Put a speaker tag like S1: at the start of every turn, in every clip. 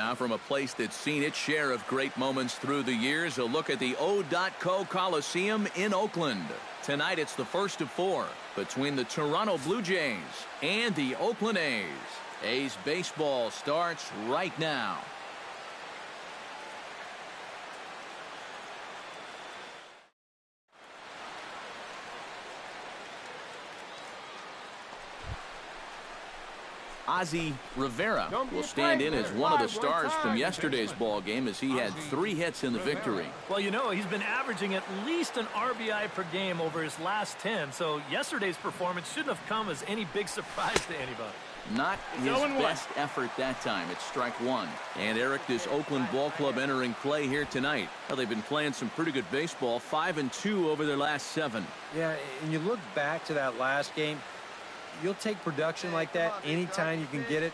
S1: Now from a place that's seen its share of great moments through the years, a look at the O.Co Coliseum in Oakland. Tonight it's the first of 4 between the Toronto Blue Jays and the Oakland A's. A's baseball starts right now. Ozzie Rivera will stand in as one of the stars from yesterday's ball game as he had 3 hits in the victory.
S2: Well, you know, he's been averaging at least an RBI per game over his last 10, so yesterday's performance shouldn't have come as any big surprise to anybody.
S1: Not his best effort that time. It's strike 1. And Eric, this Oakland ball club entering play here tonight. Well, they've been playing some pretty good baseball, 5-2 over their last 7.
S3: Yeah, and you look back to that last game, you'll take production like that anytime you can get it.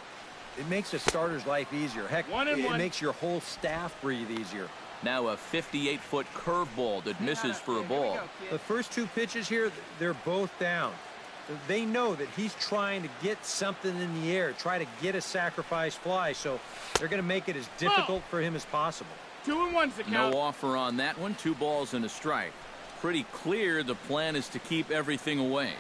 S3: It makes a starter's life easier. Heck, it makes your whole staff breathe easier.
S1: Now a 58-foot curveball that misses for a ball.
S3: The first 2 pitches here, they're both down. They know that he's trying to get something in the air, try to get a sacrifice fly, so they're going to make it as difficult for him as possible.
S4: 2-1's the count.
S1: No offer on that one. 2 balls and a strike. Pretty clear the plan is to keep everything away.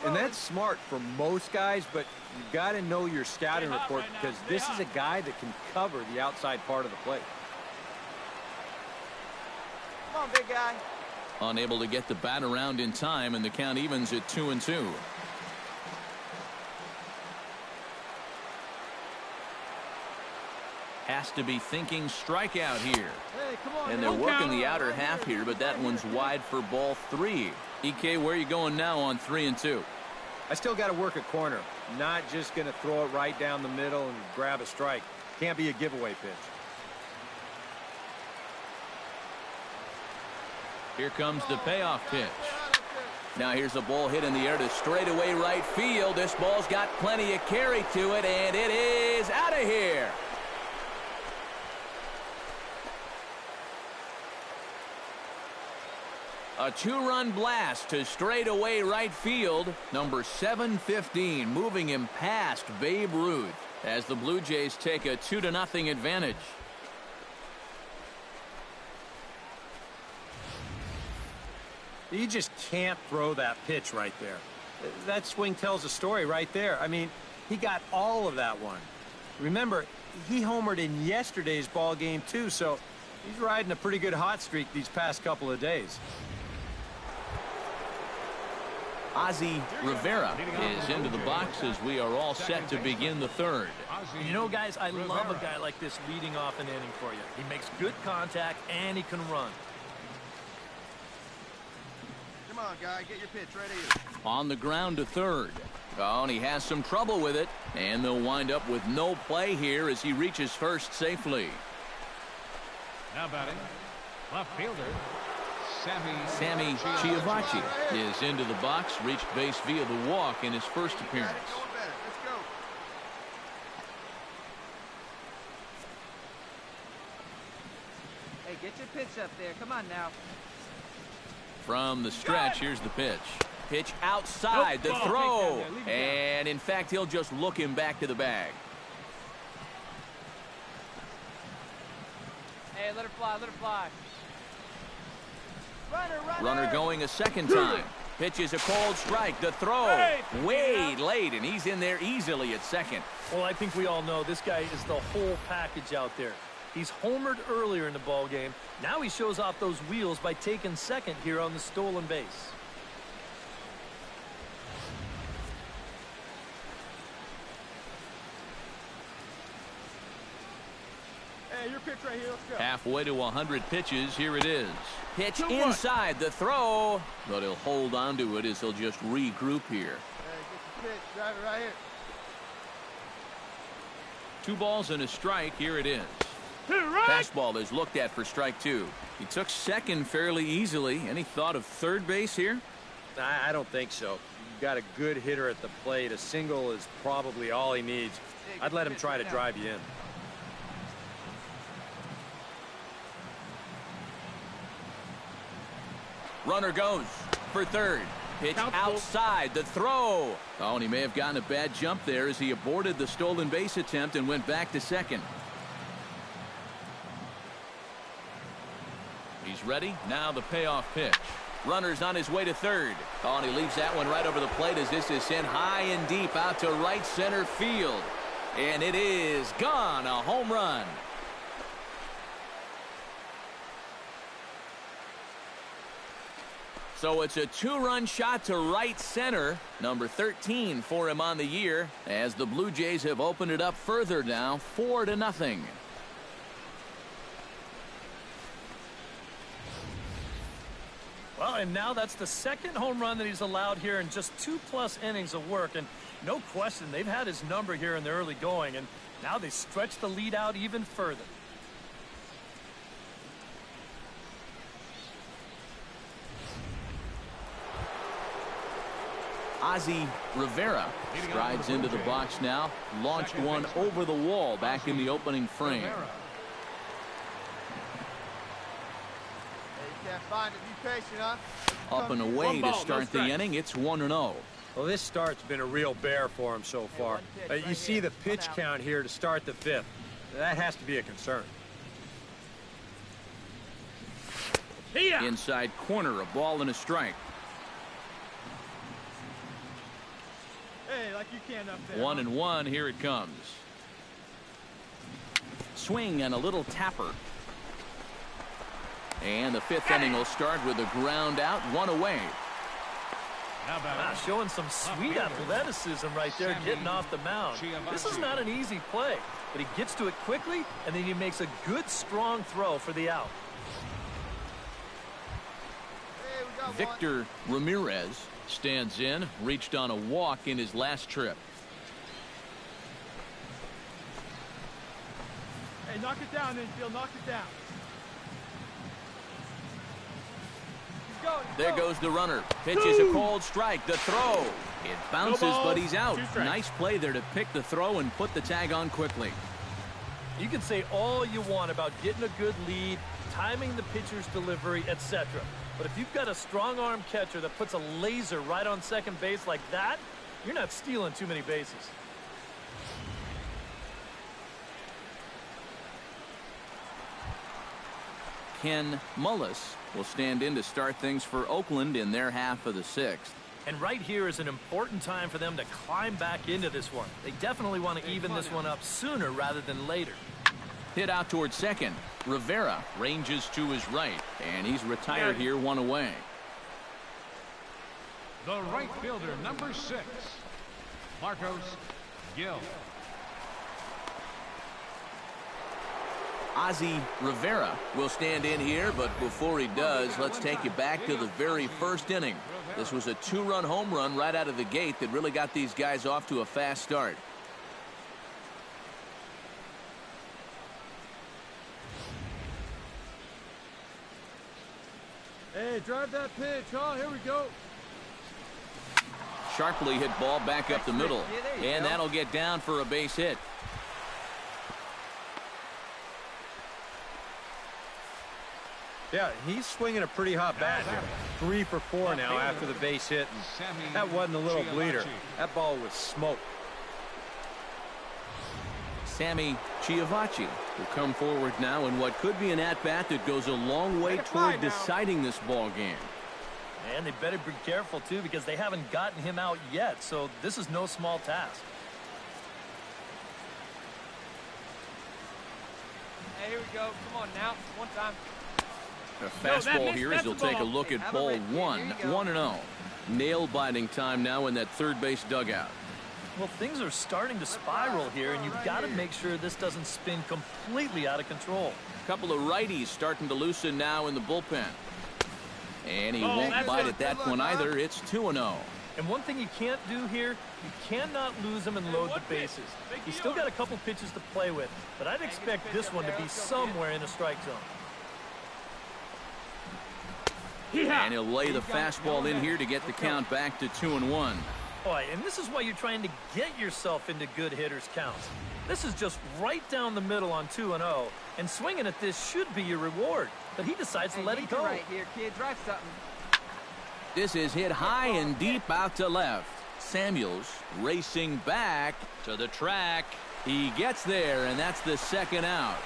S3: And that's smart for most guys, but you've got to know your scouting report because this is a guy that can cover the outside part of the plate.
S5: Come on, big guy.
S1: Unable to get the bat around in time, and the count evens at 2-2. Has to be thinking strikeout here.
S5: Hey, come on,
S1: and they're working the outer half here, but that one's wide for ball 3. EK, where are you going now on 3-2?
S3: I still got to work a corner. Not just going to throw it right down the middle and grab a strike. Can't be a giveaway pitch.
S1: Here comes the payoff pitch. Now here's a ball hit in the air to straightaway right field. This ball's got plenty of carry to it, and it is out of here. A 2-run blast to straightaway right field. Number 715 moving him past Babe Ruth as the Blue Jays take a 2-0 advantage.
S3: You just can't throw that pitch right there. That swing tells a story right there. I mean, he got all of that one. Remember, he homered in yesterday's ball game too, so he's riding a pretty good hot streak these past couple of days.
S1: Ozzie Rivera is into the box as we are all set to begin the 3rd.
S2: You know, guys, I love a guy like this leading off an inning for you. He makes good contact and he can run.
S5: Come on, guy, get your pitch right here.
S1: On the ground to 3rd. Oh, and he has some trouble with it. And they'll wind up with no play here as he reaches first safely.
S4: Now batting, left fielder,
S1: Sammy Chiavacci is into the box, reached base via the walk in his first appearance.
S5: Let's go. Hey, get your pitch up there. Come on now.
S1: From the stretch, here's the pitch. Pitch outside, the throw. And, in fact, he'll just look him back to the bag.
S5: Hey, let her fly, let her fly.
S1: Runner going a second time. Pitch is a cold strike. The throw way late, and he's in there easily at second.
S2: Well, I think we all know this guy is the whole package out there. He's homered earlier in the ball game. Now he shows off those wheels by taking second here on the stolen base.
S5: Hey, your pitch right here. Let's go.
S1: Halfway to 100 pitches. Here it is. Pitch inside, the throw. But he'll hold on to it as he'll just regroup here.
S5: Hey, get your pitch. Drive it right here.
S1: 2 balls and a strike. Here it is. Fastball is looked at for strike 2. He took second fairly easily. Any thought of third base here?
S3: I don't think so. You've got a good hitter at the plate. A single is probably all he needs. I'd let him try to drive you in.
S1: Runner goes for third. Pitch outside, the throw. Oh, and he may have gotten a bad jump there as he aborted the stolen base attempt and went back to second. is ready. Now the payoff pitch. Runner's on his way to third. Oh, and he leaves that one right over the plate as this is sent high and deep out to right center field. And it is gone. A home run. So it's a two-run shot to right center. Number 13 for him on the year as the Blue Jays have opened it up further now, 4-0.
S2: Well, and now that's the second home run that he's allowed here in just 2+ innings of work. And no question, they've had his number here in the early going, and now they stretch the lead out even further.
S1: Ozzie Rivera strides into the box now. Launched one over the wall back in the opening frame.
S5: Hey, you can't find it. Be patient, huh?
S1: Up and away to start the inning. It's 1-0.
S3: Well, this start's been a real bear for him so far. You see the pitch count here to start the fifth. That has to be a concern.
S1: Inside corner, a ball and a strike.
S5: Hey, like you can up there.
S1: 1-1, here it comes. Swing and a little tapper. And the fifth inning will start with a ground out, one away.
S2: Showing some sweet athleticism right there, getting off the mound. This is not an easy play, but he gets to it quickly, and then he makes a good, strong throw for the out.
S5: Hey, we got
S1: Victor Ramirez stands in, reached on a walk in his last trip.
S5: Hey, knock it down, infield. Knock it down.
S1: There goes the runner. Pitches a cold strike. The throw. It bounces, but he's out. Nice play there to pick the throw and put the tag on quickly.
S2: You can say all you want about getting a good lead, timing the pitcher's delivery, etc. But if you've got a strong arm catcher that puts a laser right on second base like that, you're not stealing too many bases.
S1: Ken Mullis will stand in to start things for Oakland in their half of the sixth.
S2: And right here is an important time for them to climb back into this one. They definitely want to even this one up sooner rather than later.
S1: Hit out towards second. Rivera ranges to his right, and he's retired here, one away.
S4: The right fielder, number 6, Marcos Gil.
S1: Ozzie Rivera will stand in here, but before he does, let's take you back to the very first inning. This was a two-run home run right out of the gate that really got these guys off to a fast start.
S5: Hey, drive that pitch, huh? Here we go.
S1: Sharply hit ball back up the middle, and that'll get down for a base hit.
S3: Yeah, he's swinging a pretty hot bat here. 3 for 4 now after the base hit. And that wasn't a little bleeder. That ball was smoke.
S1: Sammy Chiavacci will come forward now in what could be an at-bat that goes a long way toward deciding this ball game.
S2: And they better be careful, too, because they haven't gotten him out yet, so this is no small task.
S5: Hey, here we go. Come on now. One time.
S1: A fastball here as he'll take a look at ball 1, 1-0. Nail-biting time now in that third base dugout.
S2: Well, things are starting to spiral here, and you've got to make sure this doesn't spin completely out of control.
S1: A couple of righties starting to loosen now in the bullpen. And he won't bite at that one either. It's 2-0.
S2: And one thing you can't do here, you cannot lose him and load the bases. He's still got a couple pitches to play with, but I'd expect this one to be somewhere in a strike zone.
S1: And he'll lay the fastball in here to get the count back to 2-1.
S2: Boy, and this is why you're trying to get yourself into good hitters' counts. This is just right down the middle on 2-0, and swinging at this should be your reward. But he decides to let it go.
S5: Right here, kid. Drive something.
S1: This is hit high and deep out to left. Samuels racing back to the track. He gets there, and that's the second out.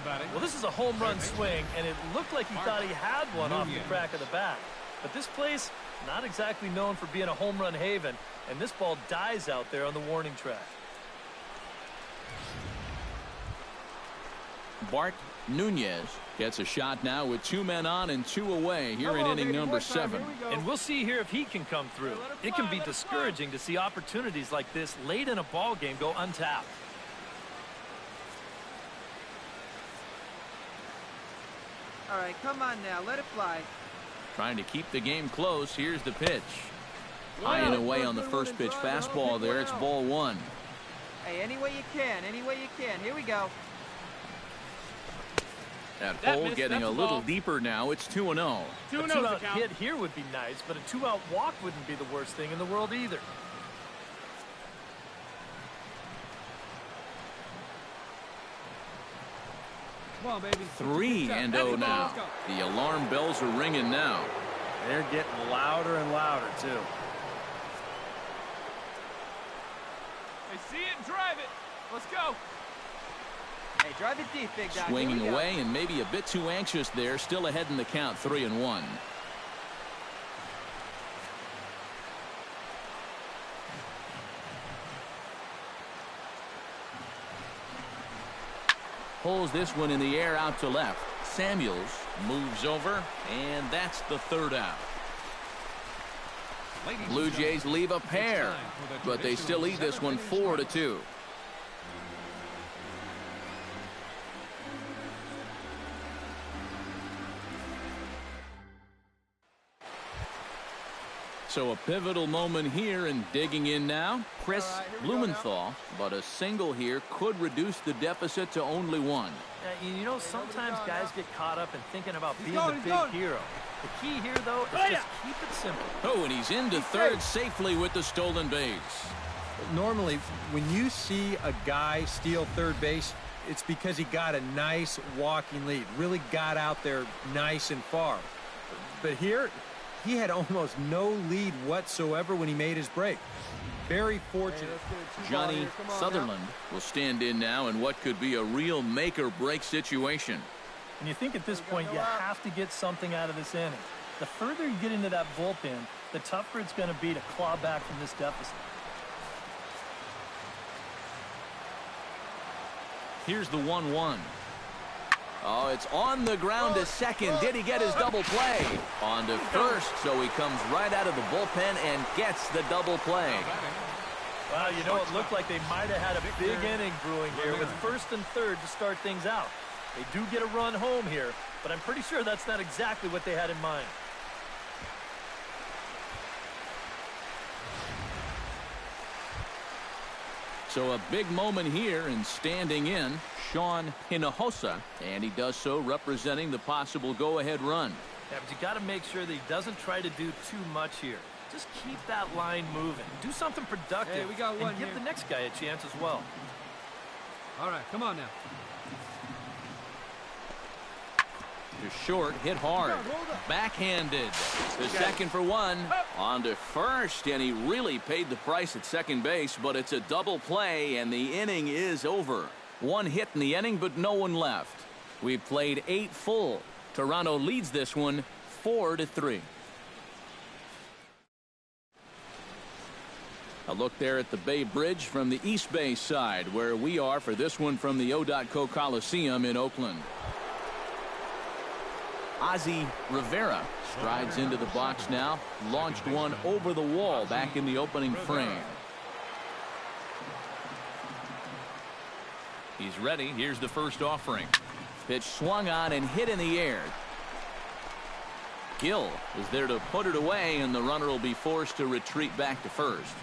S4: batting.
S2: Well, this is a home run swing, and it looked like he thought he had one off the crack of the bat. But this place, not exactly known for being a home run haven, and this ball dies out there on the warning track.
S1: Bart Nunez gets a shot now with 2 men on and 2 away here in inning number 7.
S2: And we'll see here if he can come through. It can be discouraging to see opportunities like this late in a ball game go untapped.
S5: All right, come on now. Let it fly.
S1: Trying to keep the game close. Here's the pitch. High and away on the first pitch fastball there. It's ball 1.
S5: Hey, any way you can. Any way you can. Here we go.
S1: That hole getting a little deeper now. It's 2-0.
S2: A 2-out hit here would be nice, but a 2-out walk wouldn't be the worst thing in the world either.
S5: Come on, baby.
S1: 3-0 now. The alarm bells are ringing now.
S3: They're getting louder and louder, too.
S5: Hey, see it and drive it. Let's go. Hey, drive it deep, big dog.
S1: Swinging away and maybe a bit too anxious there. Still ahead in the count, 3-1. Pulls this one in the air out to left. Samuels moves over, and that's the 3rd out. Blue Jays leave a pair, but they still lead this one 4-2. So a pivotal moment here, and digging in now, Chris Blumenthal. But a single here could reduce the deficit to only 1.
S2: You know, sometimes guys get caught up in thinking about being the big hero. The key here, though, is just keep it simple.
S1: Oh, and he's into third safely with the stolen base.
S3: Normally, when you see a guy steal third base, it's because he got a nice walking lead. Really got out there nice and far. But here, he had almost no lead whatsoever when he made his break. Very fortunate.
S1: Johnny Sutherland will stand in now in what could be a real make-or-break situation.
S2: And you think at this point you have to get something out of this inning. The further you get into that bullpen, the tougher it's going to be to claw back from this deficit.
S1: Here's the 1-1. Oh, it's on the ground to second. Did he get his double play? On to first, so he comes right out of the bullpen and gets the double play.
S2: Well, you know, it looked like they might have had a big inning brewing here with first and third to start things out. They do get a run home here, but I'm pretty sure that's not exactly what they had in mind.
S1: So a big moment here, and standing in, Sean Hinojosa, and he does so representing the possible go-ahead run.
S2: Yeah, but you got to make sure that he doesn't try to do too much here. Just keep that line moving. Do something productive.
S5: Hey, we got one
S2: and give
S5: here.
S2: the next guy a chance as well.
S5: All right, come on now.
S1: To short, hit hard. Backhanded. To second for 1. On to first, and he really paid the price at second base, but it's a double play, and the inning is over. 1 hit in the inning, but no one left. We've played 8 full. Toronto leads this one 4-3. A look there at the Bay Bridge from the East Bay side, where we are for this one from the O.Co Coliseum in Oakland. Ozzie Rivera strides into the box now. Launched one over the wall back in the opening frame. He's ready. Here's the first offering. Pitch swung on and hit in the air. Gill is there to put it away, and the runner will be forced to retreat back to first.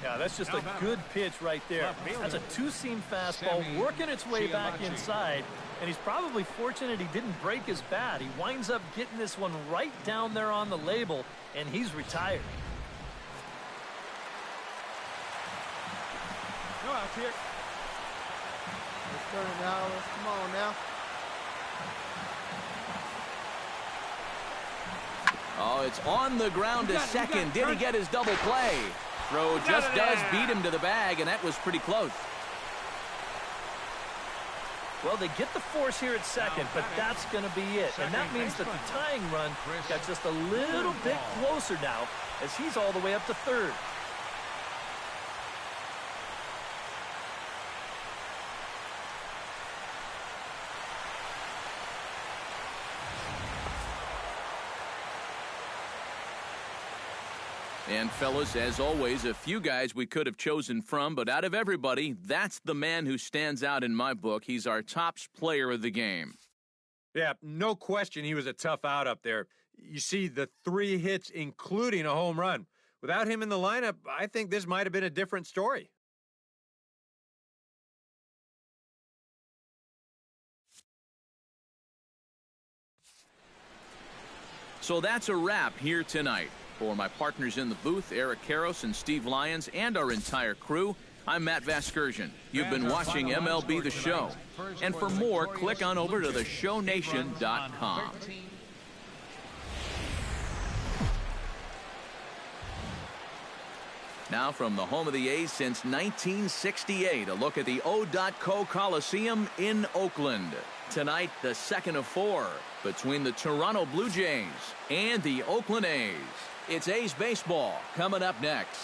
S2: Yeah, that's just a good pitch right there. That's a two-seam fastball working its way back inside, and he's probably fortunate he didn't break his bat. He winds up getting this one right down there on the label, and he's retired.
S5: No outs here. Let's turn it now. Come on now.
S1: Oh, it's on the ground to second. Did he get his double play? Throw just does beat him to the bag, and that was pretty close.
S2: Well, they get the force here at second, but that's going to be it. And that means that the tying run got just a little bit closer now as he's all the way up to third.
S1: And fellas, as always, a few guys we could have chosen from, but out of everybody, that's the man who stands out in my book. He's our top player of the game.
S3: Yeah, no question he was a tough out up there. You see the 3 hits, including a home run. Without him in the lineup, I think this might have been a different story.
S1: So that's a wrap here tonight. For my partners in the booth, Eric Karros and Steve Lyons, and our entire crew, I'm Matt Vasgersian. You've been watching MLB The Show. And for more, click on over to theshownation.com. Now from the home of the A's since 1968, a look at the O.Co Coliseum in Oakland. Tonight, the second of 4 between the Toronto Blue Jays and the Oakland A's. It's A's baseball coming up next.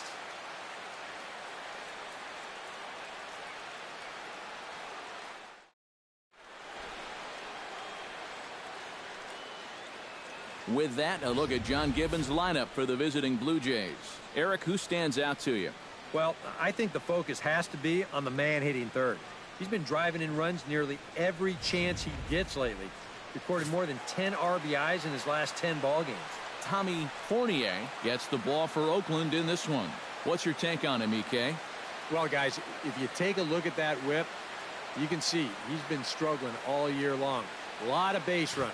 S1: With that, a look at John Gibbons' lineup for the visiting Blue Jays. Eric, who stands out to you?
S3: Well, I think the focus has to be on the man hitting third. He's been driving in runs nearly every chance he gets lately. Recorded more than 10 RBIs in his last 10 ball games.
S1: Tommy Fournier gets the ball for Oakland in this one. What's your take on him, EK?
S3: Well, guys, if you take a look at that whip, you can see he's been struggling all year long. A lot of base runners.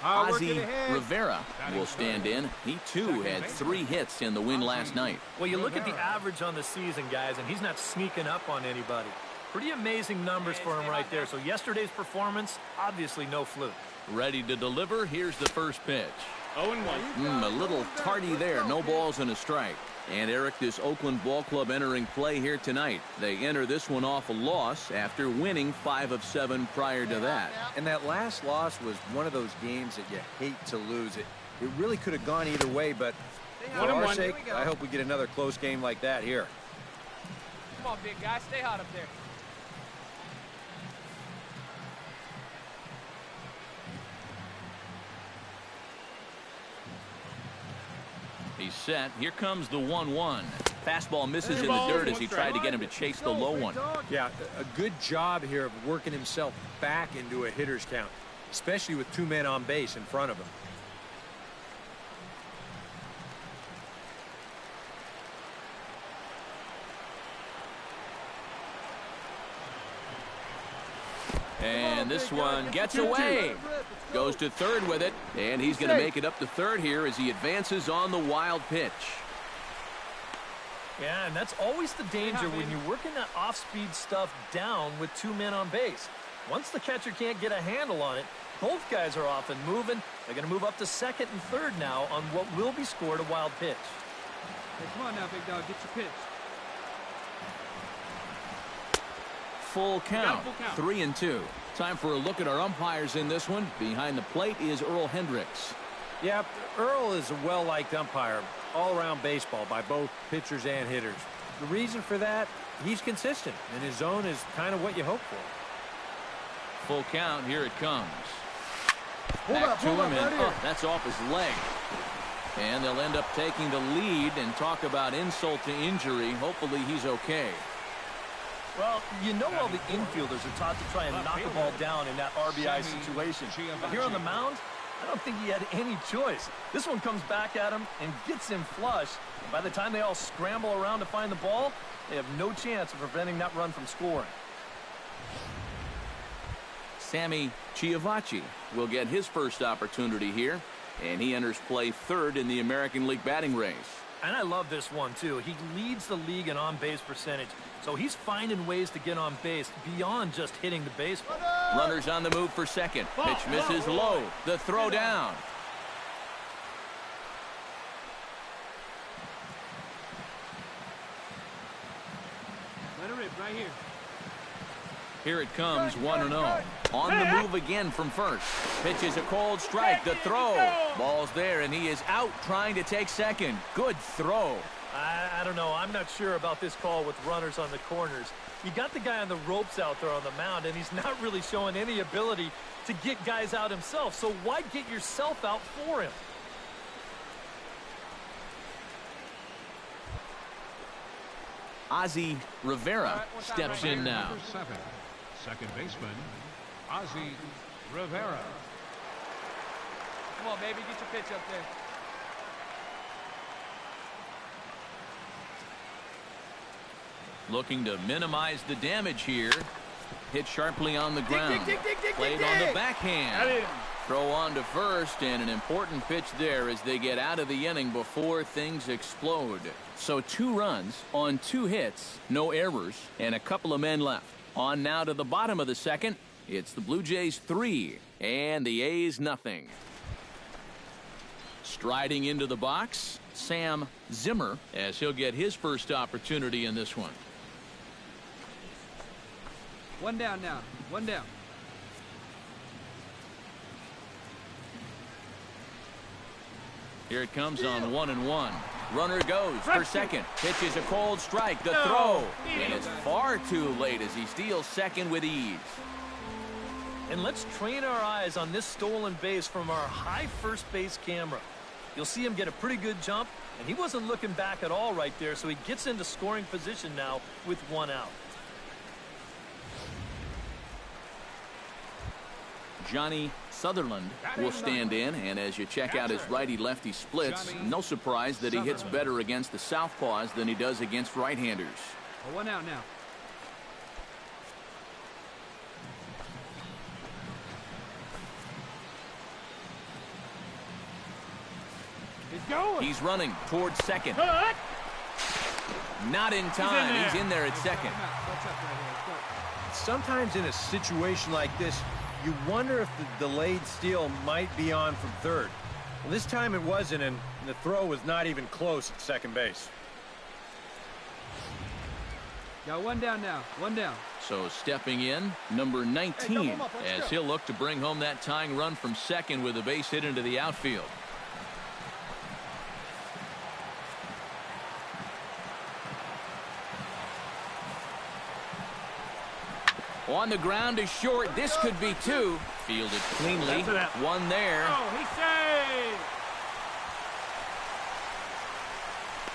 S1: Ozzie Rivera will stand in. He, too, had 3 hits in the win last night.
S2: Well, you look at the average on the season, guys, and he's not sneaking up on anybody. Pretty amazing numbers for him right there. So yesterday's performance, obviously no fluke.
S1: Ready to deliver. Here's the first pitch.
S5: 0-1.
S1: A little tardy there. No balls and a strike. And Eric, this Oakland ball club entering play here tonight. They enter this one off a loss after winning 5 of 7 prior to that.
S3: And that last loss was one of those games that you hate to lose. It really could have gone either way, but for our sake, I hope we get another close game like that here.
S5: Come on, big guy. Stay hot up there.
S1: He's set. Here comes the 1-1. Fastball misses in the dirt as he tried to get him to chase the low one.
S3: Yeah, a good job here of working himself back into a hitter's count, especially with 2 men on base in front of him.
S1: And this one gets away. Goes to third with it, and he's going to make it up to third here as he advances on the wild pitch.
S2: Yeah, and that's always the danger when you're working that off-speed stuff down with 2 men on base. Once the catcher can't get a handle on it, both guys are off and moving. They're going to move up to second and third now on what will be scored a wild pitch.
S5: Hey, come on now, big dog. Get your pitch.
S1: Full count. 3-2. Time for a look at our umpires in this one. Behind the plate is Earl Hendricks.
S3: Yeah, Earl is a well-liked umpire all-around baseball by both pitchers and hitters. The reason for that, he's consistent, and his zone is kind of what you hope for.
S1: Full count. Here it comes. Back to him, and that's off his leg. And they'll end up taking the lead and talk about insult to injury. Hopefully he's okay.
S2: Well, you know all the infielders are taught to try and knock the ball down in that RBI situation. But here on the mound, I don't think he had any choice. This one comes back at him and gets him flush. And by the time they all scramble around to find the ball, they have no chance of preventing that run from scoring.
S1: Sammy Chiavacci will get his first opportunity here, and he enters play third in the American League batting race.
S2: And I love this one, too. He leads the league in on-base percentage, so he's finding ways to get on base beyond just hitting the baseball.
S1: Runners on the move for second. Pitch misses low. The throw down.
S5: Let it rip,
S4: Right here.
S1: Here it comes, 1-0. On the move again from first. Pitches a cold strike. The throw. Ball's there, and he is out trying to take second. Good throw.
S2: I don't know. I'm not sure about this call with runners on the corners. You got the guy on the ropes out there on the mound, and he's not really showing any ability to get guys out himself. So why get yourself out for him?
S1: Ozzie Rivera steps in now.
S4: Number 7, second baseman, Ozzie Rivera.
S5: Come on, baby, get your pitch up there.
S1: Looking to minimize the damage here. Hit sharply on the ground. Played on the backhand. Throw on to first, and an important pitch there as they get out of the inning before things explode. So 2 runs on 2 hits, no errors, and a couple of men left. On now to the bottom of the second. It's the Blue Jays 3 and the A's nothing. Striding into the box, Sam Zimmer, as he'll get his first opportunity in this one.
S5: One down now. One down.
S1: Here it comes on 1-1. Runner goes for second. Pitches a cold strike. The throw. And it's far too late as he steals second with ease.
S2: And let's train our eyes on this stolen base from our high first base camera. You'll see him get a pretty good jump, and he wasn't looking back at all right there, so he gets into scoring position now with 1 out.
S1: Johnny Sutherland will stand in, and as you check out his righty-lefty splits, no surprise that he hits better against the southpaws than he does against right-handers.
S5: 1 out now.
S1: He's running towards second. Not in time. He's in there at second.
S3: Sometimes in a situation like this, you wonder if the delayed steal might be on from third. Well, this time it wasn't, and the throw was not even close at second base.
S5: Got 1 down now. 1 down.
S1: So stepping in, number 19, as he'll look to bring home that tying run from second with a base hit into the outfield. On the ground is short. This could be 2. Fielded cleanly. 1 there.
S5: Oh, he saved!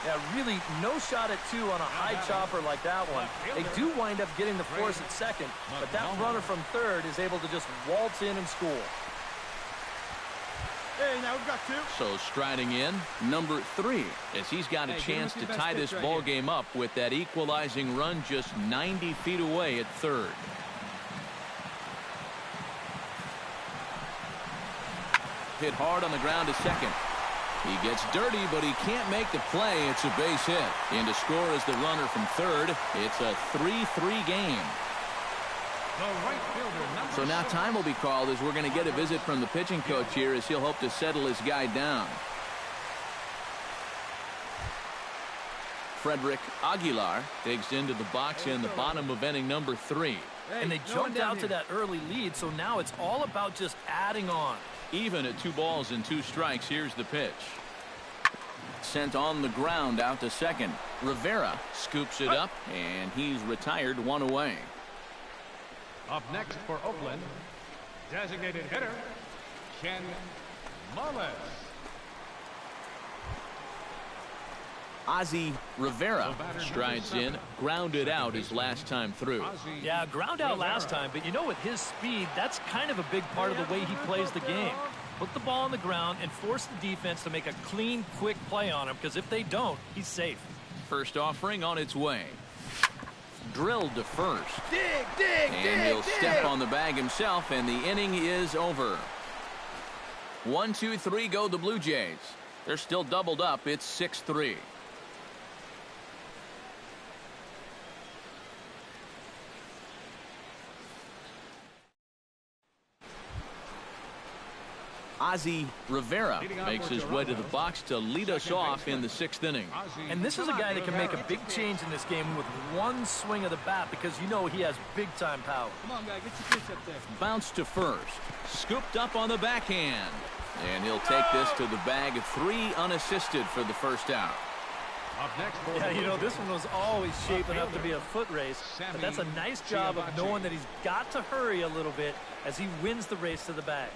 S2: Yeah, really no shot at 2 on a high chopper like that one. They do wind up getting the force at second, but that runner from third is able to just waltz in and score.
S5: Hey, now we've got 2.
S1: So striding in, number 3, as he's got a chance to tie this ball game up with that equalizing run just 90 feet away at third. Hit hard on the ground to second. He gets dirty, but he can't make the play. It's a base hit. In to score is the runner from third. It's a 3-3 game. So now time will be called as we're going to get a visit from the pitching coach here as he'll hope to settle his guy down. Frederick Aguilar digs into the box in the bottom of inning number 3.
S2: And they jumped out to that early lead, so now it's all about just adding on.
S1: Even at 2 balls and 2 strikes, here's the pitch. Sent on the ground out to second. Rivera scoops it up, and he's retired 1 away.
S4: Up next for Oakland, designated hitter, Ken Mullis.
S1: Ozzie Rivera strides in, grounded out his last time through.
S2: Yeah, ground out last time, but you know, with his speed, that's kind of a big part of the way he plays the game. Put the ball on the ground and force the defense to make a clean, quick play on him, because if they don't, he's safe.
S1: First offering on its way. Drilled to first. And he'll step on the bag himself, and the inning is over. 1, 2, 3 go the Blue Jays. They're still doubled up. It's 6-3. Ozzie Rivera makes his way to the box to lead us off in the 6th inning.
S2: And this is a guy that can make a big change in this game with one swing of the bat because you know he has big-time power.
S5: Come on, guy, get your pitch up there.
S1: Bounce to first. Scooped up on the backhand. And he'll take this to the bag. 3 unassisted for the first out.
S4: Up next,
S2: Yeah, you know, this one was always shaping up to be a foot race, but that's a nice job of knowing that he's got to hurry a little bit as he wins the race to the bag.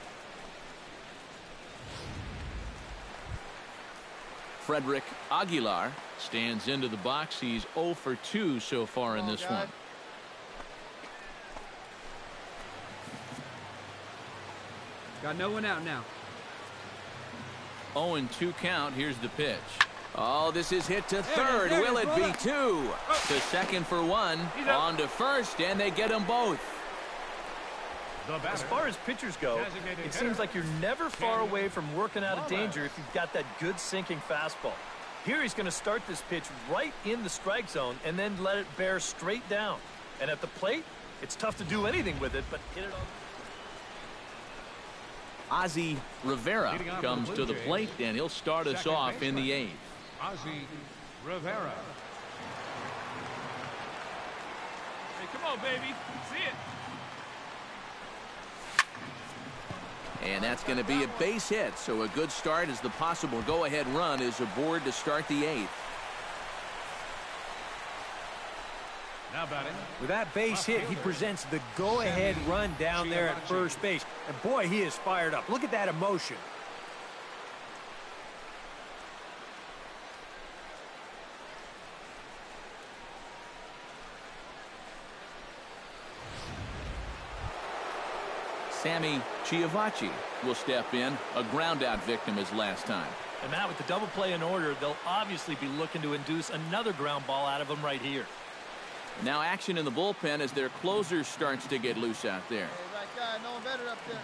S1: Frederick Aguilar stands into the box. He's 0 for 2 so far in this one.
S5: Got no one out now.
S1: 0-2 count. Here's the pitch. Oh, this is hit to third. Will it be 2? To second for 1. On to first, and they get them both.
S2: As far as pitchers go, it seems like you're never far away from working out of danger if you've got that good sinking fastball. Here he's going to start this pitch right in the strike zone and then let it bear straight down. And at the plate, it's tough to do anything with it, but hit it on.
S1: Ozzie Rivera comes to the plate, and he'll start us off in the 8th.
S4: Ozzie Rivera.
S5: Hey, come on, baby. See it.
S1: And that's going to be a base hit, so a good start as the possible go-ahead run is aboard to start the 8th.
S4: Now batting.
S3: With that base hit, he presents the go-ahead run down there at first base. And boy, he is fired up. Look at that emotion.
S1: Sammy Chiavacci will step in, a ground-out victim as last time.
S2: And Matt, with the double play in order, they'll obviously be looking to induce another ground ball out of him right here.
S1: Now action in the bullpen as their closer starts to get loose out there.
S5: Hey, right guy, no one better up there.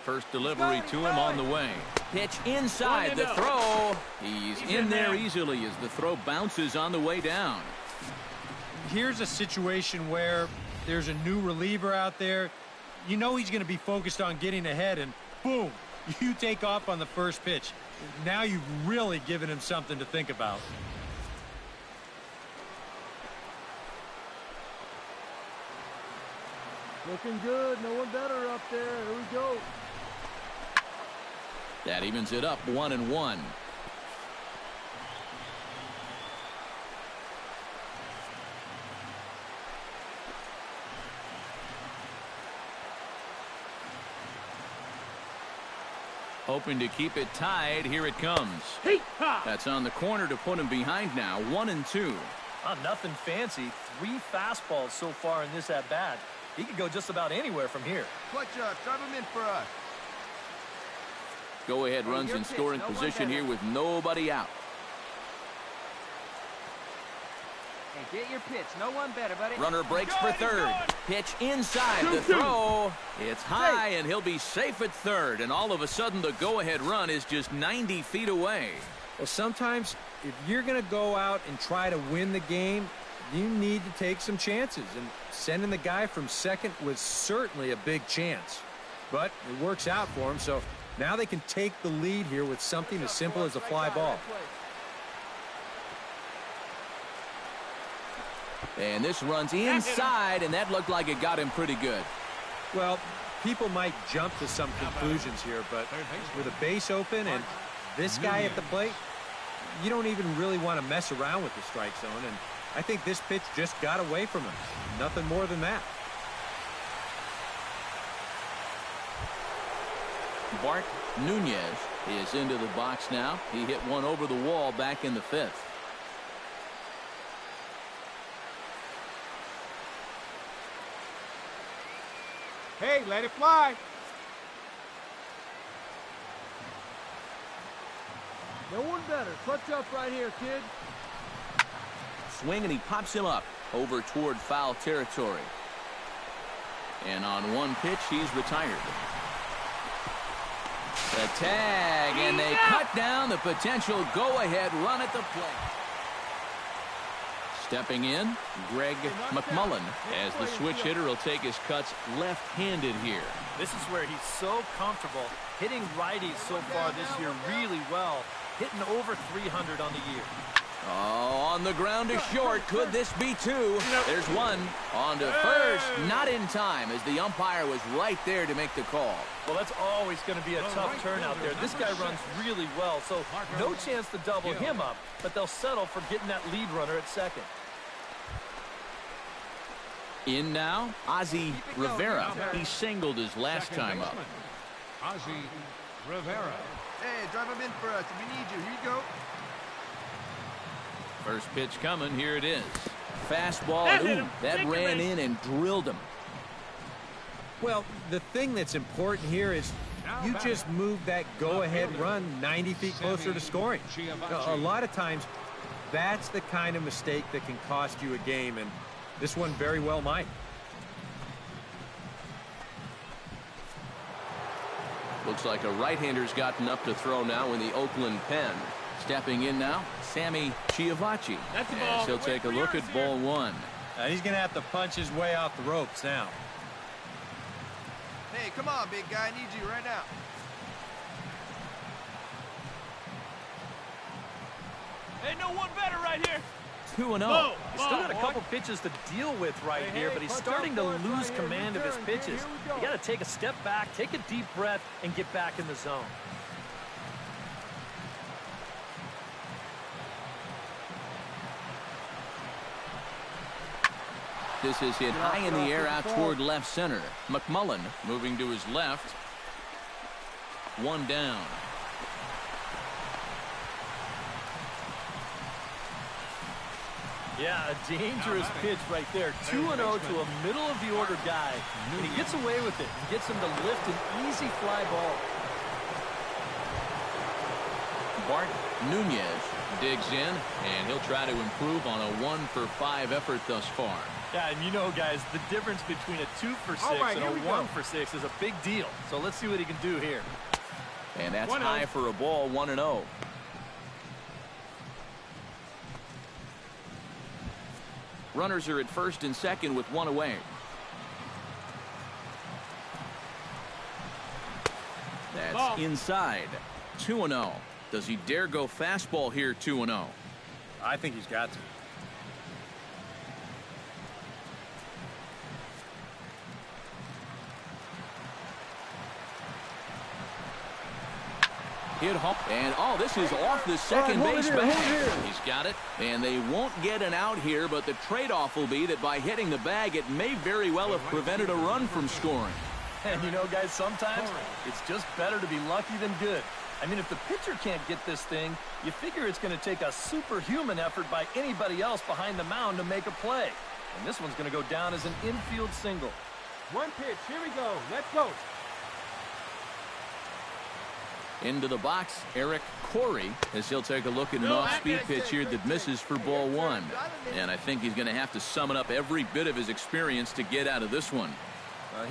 S1: First delivery to him on the way. Pitch inside the throw. He's in there easily as the throw bounces on the way down.
S3: Here's a situation where there's a new reliever out there. You know he's going to be focused on getting ahead, and boom, you take off on the first pitch. Now you've really given him something to think about.
S5: Looking good. No one better up there. Here we go.
S1: That evens it up 1-1. Hoping to keep it tied. Here it comes. That's on the corner to put him behind now. 1-2.
S2: Nothing fancy. 3 fastballs so far in this at-bat. He could go just about anywhere from here.
S5: Clutch up. Drive him in for us.
S1: Go ahead runs in scoring position here with nobody out.
S5: Hey, get your pitch. No one better, buddy.
S1: Runner breaks for third. Pitch inside the throw. It's high, and he'll be safe at third. And all of a sudden, the go-ahead run is just 90 feet away.
S3: Well, sometimes if you're going to go out and try to win the game, you need to take some chances. And sending the guy from second was certainly a big chance. But it works out for him, so now they can take the lead here with something as simple as a fly ball.
S1: And this runs inside, and that looked like it got him pretty good.
S3: Well, people might jump to some conclusions here, but with a base open and this guy at the plate, you don't even really want to mess around with the strike zone, and I think this pitch just got away from him. Nothing more than that.
S1: Bart Nunez is into the box now. He hit one over the wall back in the 5th.
S5: Hey, let it fly. No one better. Clutch up right here, kid.
S1: Swing, and he pops him up over toward foul territory. And on one pitch, he's retired. The tag, and they cut down the potential go-ahead run at the plate. Stepping in, Greg McMullen, as the switch hitter will take his cuts left-handed here.
S2: This is where he's so comfortable hitting righties so far this year really well, hitting over 300 on the year.
S1: Oh, on the ground to short. Could this be two? There's one. On to first. Not in time, as the umpire was right there to make the call.
S2: Well, that's always going to be a tough turn out there. This guy runs really well, so no chance to double him up, but they'll settle for getting that lead runner at second.
S1: In now, Ozzie Rivera. He singled his last time up.
S4: Ozzie Rivera.
S5: Hey, drive him in for us. We need you. Here you go.
S1: First pitch coming. Here it is. Fastball. Ooh, that ran in and drilled him.
S3: Well, the thing that's important here is you just move that go-ahead run 90 feet closer to scoring. A lot of times, that's the kind of mistake that can cost you a game, and this one very well might.
S1: Looks like a right-hander's gotten up to throw now in the Oakland pen. Stepping in now, Sammy Chiavacci. As he'll take a look at ball one.
S3: He's going to have to punch his way off the ropes now.
S5: Hey, come on, big guy. I need you right now. Hey, no one better right here.
S1: 2-0.
S2: He's still got a couple pitches to deal with right here, but he's starting to lose command of his pitches. You got to take a step back, take a deep breath, and get back in the zone.
S1: This is hit high in the air out toward left center. McMullen moving to his left. One down.
S2: Yeah, a dangerous pitch right there. 2-0 to a middle-of-the-order guy. And he gets away with it and gets him to lift an easy fly ball.
S1: Bart Nunez digs in, and he'll try to improve on a 1-for-5 effort thus far.
S2: Yeah, and you know, guys, the difference between a 2-for-6 and a 1-for-6 is a big deal. So let's see what he can do here.
S1: And that's high for a ball, 1-0. Runners are at first and second with one away. That's inside. 2-0. Does he dare go fastball here, 2-0?
S3: I think he's got to.
S1: Hit home, and this is off the second base bag. He's got it, and they won't get an out here, but the trade-off will be that by hitting the bag, it may very well have prevented a run from scoring.
S2: And you know, guys, sometimes it's just better to be lucky than good. I mean, if the pitcher can't get this thing, you figure it's going to take a superhuman effort by anybody else behind the mound to make a play. And this one's going to go down as an infield single.
S6: One pitch. Here we go. Let's go.
S1: Into the box, Eric Corey, as he'll take a look at an off-speed pitch here that misses for ball one. And I think he's going to have to summon up every bit of his experience to get out of this one.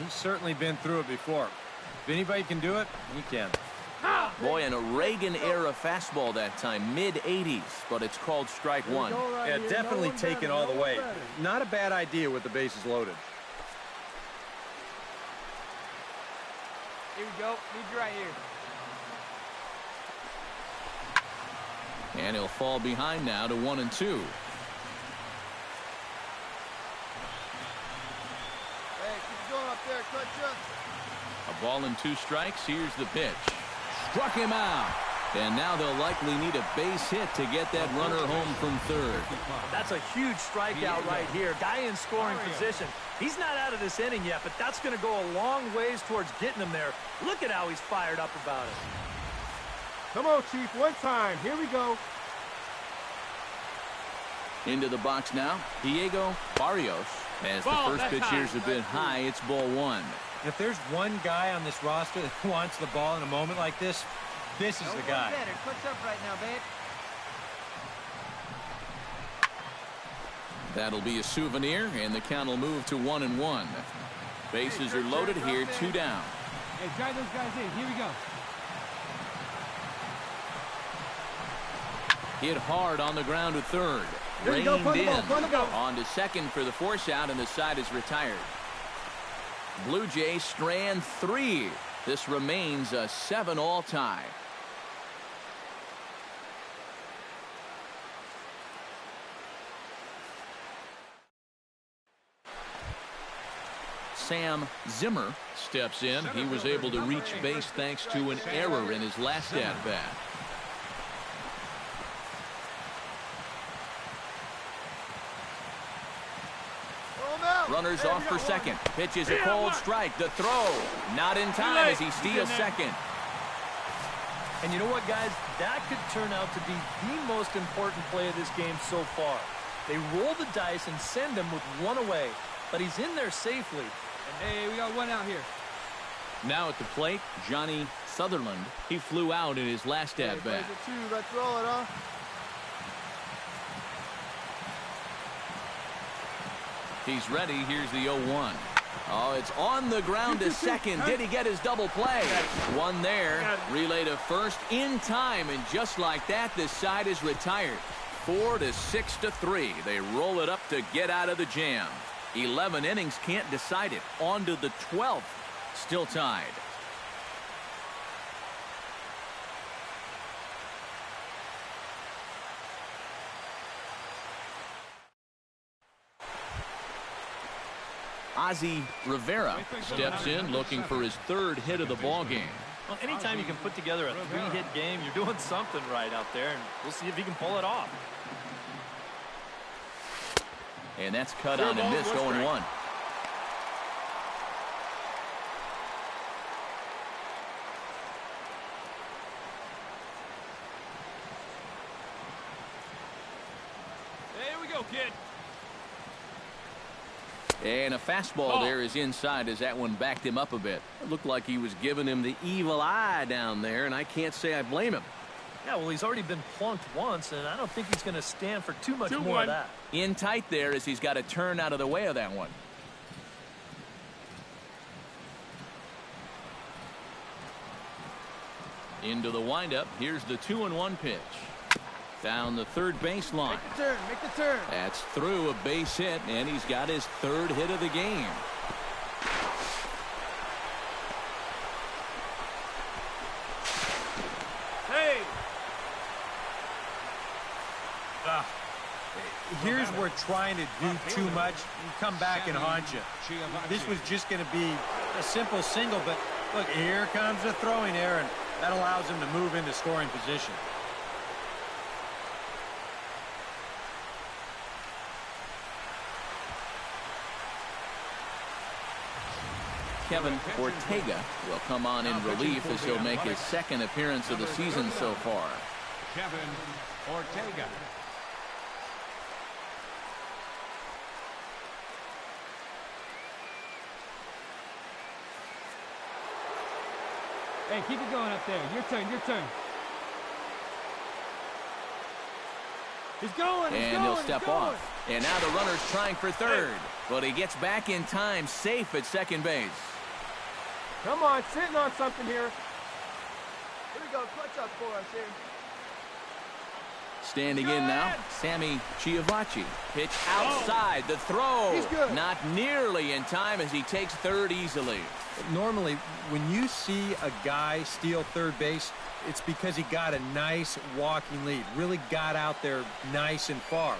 S3: He's certainly been through it before. If anybody can do it, he can.
S1: Boy, and a Reagan-era fastball that time, mid-80s, but it's called strike one.
S3: Yeah, definitely take it all the way. Not a bad idea with the bases loaded.
S5: Here we go. Need you right here.
S1: And he'll fall behind now to 1-2.
S5: Hey, keep going up there, Clutch.
S1: A ball and 2 strikes. Here's the pitch. Struck him out. And now they'll likely need a base hit to get that runner home from third.
S2: That's a huge strikeout right here. Guy in scoring position. He's not out of this inning yet, but that's going to go a long ways towards getting him there. Look at how he's fired up about it.
S6: Come on, Chief. One time. Here we go.
S1: Into the box now, Diego Barrios. As the first pitch here's a bit high, it's ball one.
S3: If there's one guy on this roster that wants the ball in a moment like this, this is the guy.
S5: Better. Clutch up right now, babe.
S1: That'll be a souvenir, and the count will move to 1-1. Bases are loaded here, 2 down.
S6: Hey, drive those guys in. Here we go.
S1: Hit hard on the ground to third.
S6: There you go,
S1: Reined
S6: front the ball,
S1: in.
S6: front the ball.
S1: On to second for the force out, and the side is retired. Blue Jays strand 3. This remains a 7-all tie. Sam Zimmer steps in. He was able to reach base thanks to an error in his last at-bat. Runners off for second. Pitch is a cold strike. The throw not in time as he steals second.
S2: And you know what, guys? That could turn out to be the most important play of this game so far. They roll the dice and send him with one away, but he's in there safely.
S5: Hey, we got one out here.
S1: Now at the plate, Johnny Sutherland. He flew out in his last at-bat.
S6: Let's roll it, huh?
S1: He's ready. Here's the 0-1. Oh, it's on the ground to second. Did he get his double play? One there. Relay to first in time, and just like that, this side is retired. 4-6-3. They roll it up to get out of the jam. 11 innings can't decide it. On to the 12th. Still tied. Ozzie Rivera steps in looking for his 3rd hit of the ball game.
S2: Well, anytime you can put together a 3-hit game, you're doing something right out there, and we'll see if he can pull it off.
S1: And that's cut on and missed, 0-1.
S5: There we go, kid.
S1: And a fastball there is inside as that one backed him up a bit. It looked like he was giving him the evil eye down there, and I can't say I blame him.
S2: Yeah, well, he's already been plunked once, and I don't think he's going to stand for too much more of that.
S1: In tight there as he's got to turn out of the way of that one. Into the windup. Here's the 2-1 pitch. Down the third baseline.
S6: Make the turn, make the turn.
S1: That's through a base hit, and he's got his 3rd hit of the game.
S3: Hey! Here's where trying to do too much and come back and haunt you. This was just going to be a simple single, but look, here comes the throwing error, and that allows him to move into scoring position.
S1: Kevin Ortega will come on in relief as he'll make his 2nd appearance of the season so far.
S4: Kevin Ortega.
S6: Hey, keep it going up there. Your turn, your turn. He's going, he's
S1: and
S6: going,
S1: he'll step off. And now the runner's trying for 3rd. But he gets back in time, safe at second base.
S6: Come on, sitting on something here. Here we go, clutch up for us here.
S1: Standing in now, Sammy Chiavacci. Pitch outside, the throw.
S6: He's good.
S1: Not nearly in time as he takes 3rd easily.
S3: Normally, when you see a guy steal 3rd base, it's because he got a nice walking lead, really got out there nice and far.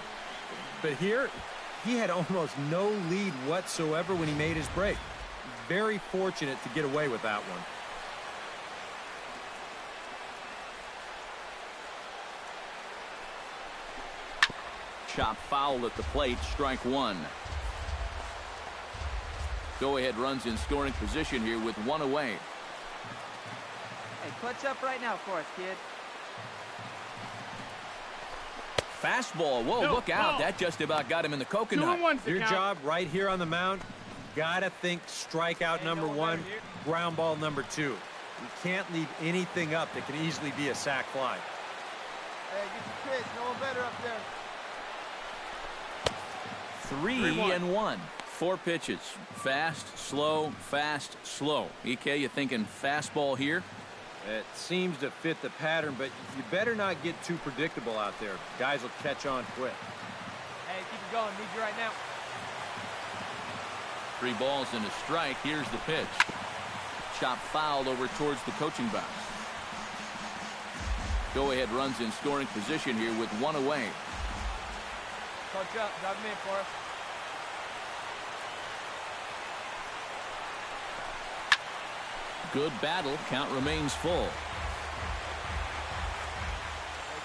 S3: But here, he had almost no lead whatsoever when he made his break. Very fortunate to get away with that one.
S1: Chop foul at the plate, strike 1. Go-ahead runs in scoring position here with 1 away.
S5: Hey, clutch up right now for us, kid.
S1: Fastball. Whoa, look out. That just about got him in the coconut.
S3: Your job right here on the mound, gotta think strikeout number 1, ground ball number 2. You can't leave anything up that can easily be a sac fly.
S6: Hey, get your pitch. No one better up there.
S1: 3-1. 4 pitches. Fast, slow, fast, slow. EK, you thinking fastball here?
S3: It seems to fit the pattern, but you better not get too predictable out there. Guys will catch on quick.
S5: going. Need you right now.
S1: 3 balls and a strike. Here's the pitch. Chop fouled over towards the coaching box. Go-ahead runs in scoring position here with 1 away.
S5: Coach up. Drive him in for us.
S1: Good battle. Count remains full.
S5: Hey,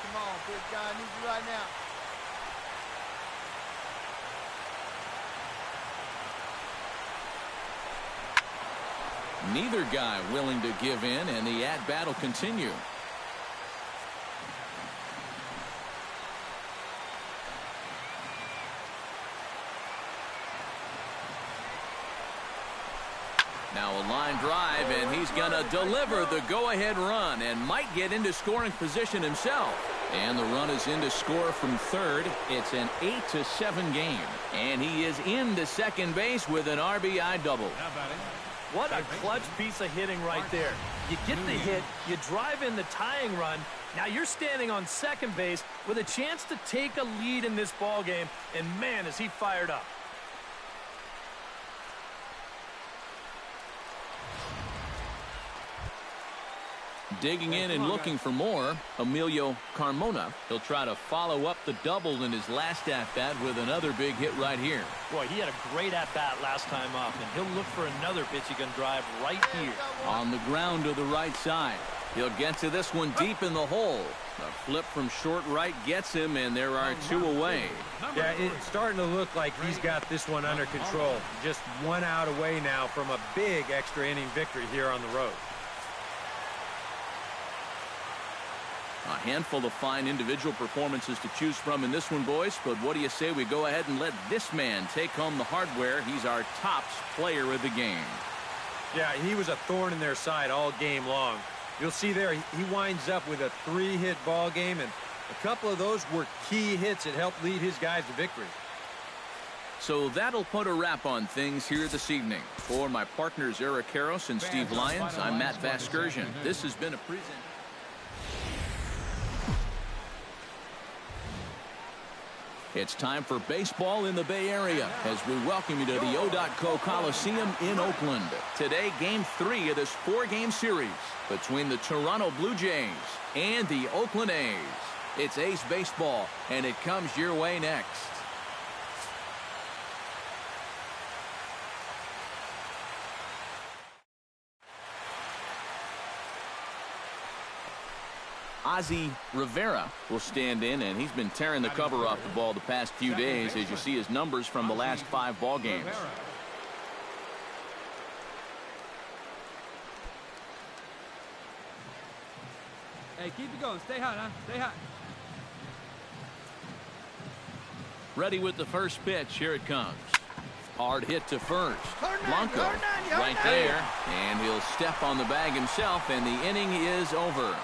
S5: come on, big guy. Need you right now.
S1: Neither guy willing to give in, and the at-bat will continue. Now a line drive, and he's going to deliver the go-ahead run and might get into scoring position himself. And the run is in to score from third. It's an 8-7 game. And he is into second base with an RBI double.
S2: What a clutch piece of hitting right there. You get the hit, you drive in the tying run. Now you're standing on second base with a chance to take a lead in this ball game, and man, is he fired up.
S1: Digging in and looking for more, Emilio Carmona. He'll try to follow up the double in his last at-bat with another big hit right here.
S2: Boy, he had a great at-bat last time up, and he'll look for another pitch he can drive right here.
S1: On the ground to the right side. He'll get to this one deep in the hole. A flip from short right gets him, and there are 2 away.
S3: Yeah, it's starting to look like he's got this one under control. Just 1 out away now from a big extra inning victory here on the road.
S1: A handful of fine individual performances to choose from in this one, boys. But what do you say we go ahead and let this man take home the hardware? He's our tops player of the game.
S3: Yeah, he was a thorn in their side all game long. You'll see there, he winds up with a 3-hit ball game, and a couple of those were key hits that helped lead his guys to victory.
S1: So that'll put a wrap on things here this evening. For my partners Eric Karros and Steve Lyons, I'm Matt Vasgersian. This has been a present. It's time for baseball in the Bay Area as we welcome you to the O.co Coliseum in Oakland. Today, Game 3 of this 4-game series between the Toronto Blue Jays and the Oakland A's. It's A's baseball, and it comes your way next. Ozzie Rivera will stand in, and he's been tearing the cover off the ball the past few days as you see his numbers from the last 5 ball games.
S5: Hey, keep it going. Stay hot, huh? Stay hot.
S1: Ready with the first pitch. Here it comes. Hard hit to first. Blanco right there, and he'll step on the bag himself, and the inning is over.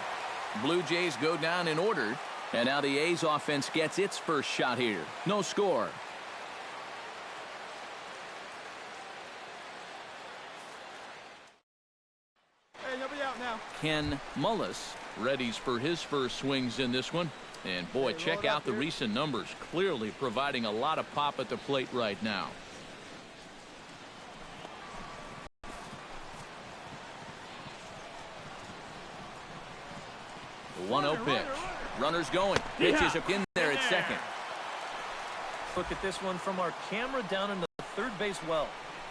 S1: Blue Jays go down in order, and now the A's offense gets its first shot here. No score.
S5: Hey, nobody out now.
S1: Ken Mullis readies for his first swings in this one. And boy, check out the recent numbers. Clearly providing a lot of pop at the plate right now. The 1-0 pitch. Runner's going. Pitches up in there at second.
S2: Look at this one from our camera down in the third base well.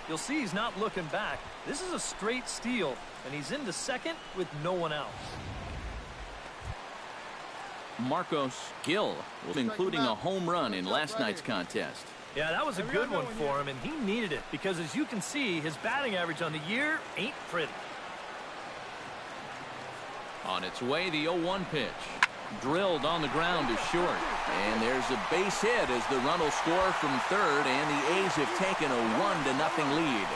S2: You'll see he's not looking back. This is a straight steal, and he's into second with no one else.
S1: Marcos Gill, including a home run in last night's contest.
S2: Yeah, that was a good one for him, and he needed it because, as you can see, his batting average on the year ain't pretty.
S1: On its way, the 0-1 pitch. Drilled on the ground to short. And there's a base hit as the run will score from third, and the A's have taken a 1-0 lead.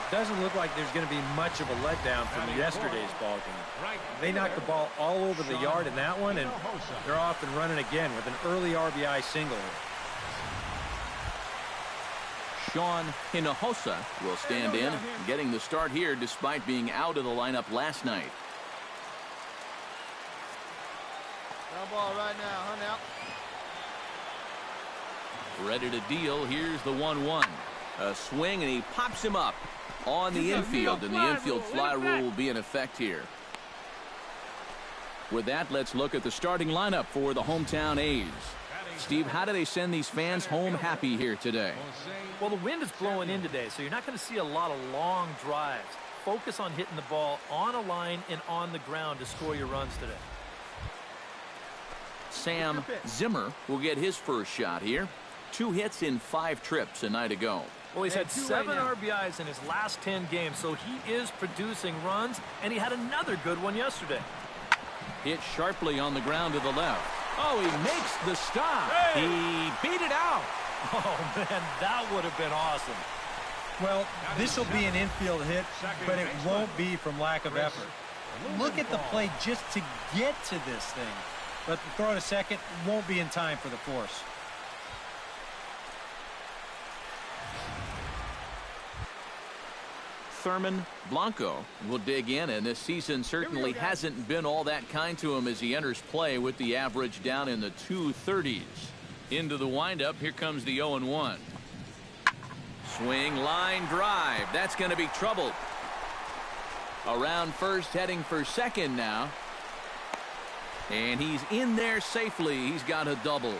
S3: It doesn't look like there's going to be much of a letdown from yesterday's ball game. They knocked the ball all over the yard in that one, and they're off and running again with an early RBI single.
S1: Sean Hinojosa will stand in, getting the start here despite being out of the lineup last night.
S5: Ground ball right now, hunt out.
S1: Ready to deal. Here's the 1-1. A swing, and he pops him up on the infield, and the infield fly rule will be in effect here. With that, let's look at the starting lineup for the hometown A's. Steve, how do they send these fans home happy here today?
S2: Well, the wind is blowing in today, so you're not going to see a lot of long drives. Focus on hitting the ball on a line and on the ground to score your runs today.
S1: Sam Zimmer will get his first shot here. 2 hits in 5 trips a night ago.
S2: Well, he's had 7 RBIs in his last 10 games, so he is producing runs, and he had another good one yesterday.
S1: Hit sharply on the ground to the left. Oh, he makes the stop. Hey! He beat it out.
S2: Oh, man, that would have been awesome.
S3: Well, this will be an infield hit, but it won't be from lack of effort. Look at the play just to get to this thing. But the throw to second won't be in time for the force.
S1: Thurman Blanco will dig in, and this season certainly hasn't been all that kind to him as he enters play with the average down in the 230s. Into the windup, here comes the 0-1. Swing, line drive. That's going to be trouble. Around first, heading for second now. And he's in there safely. He's got a double.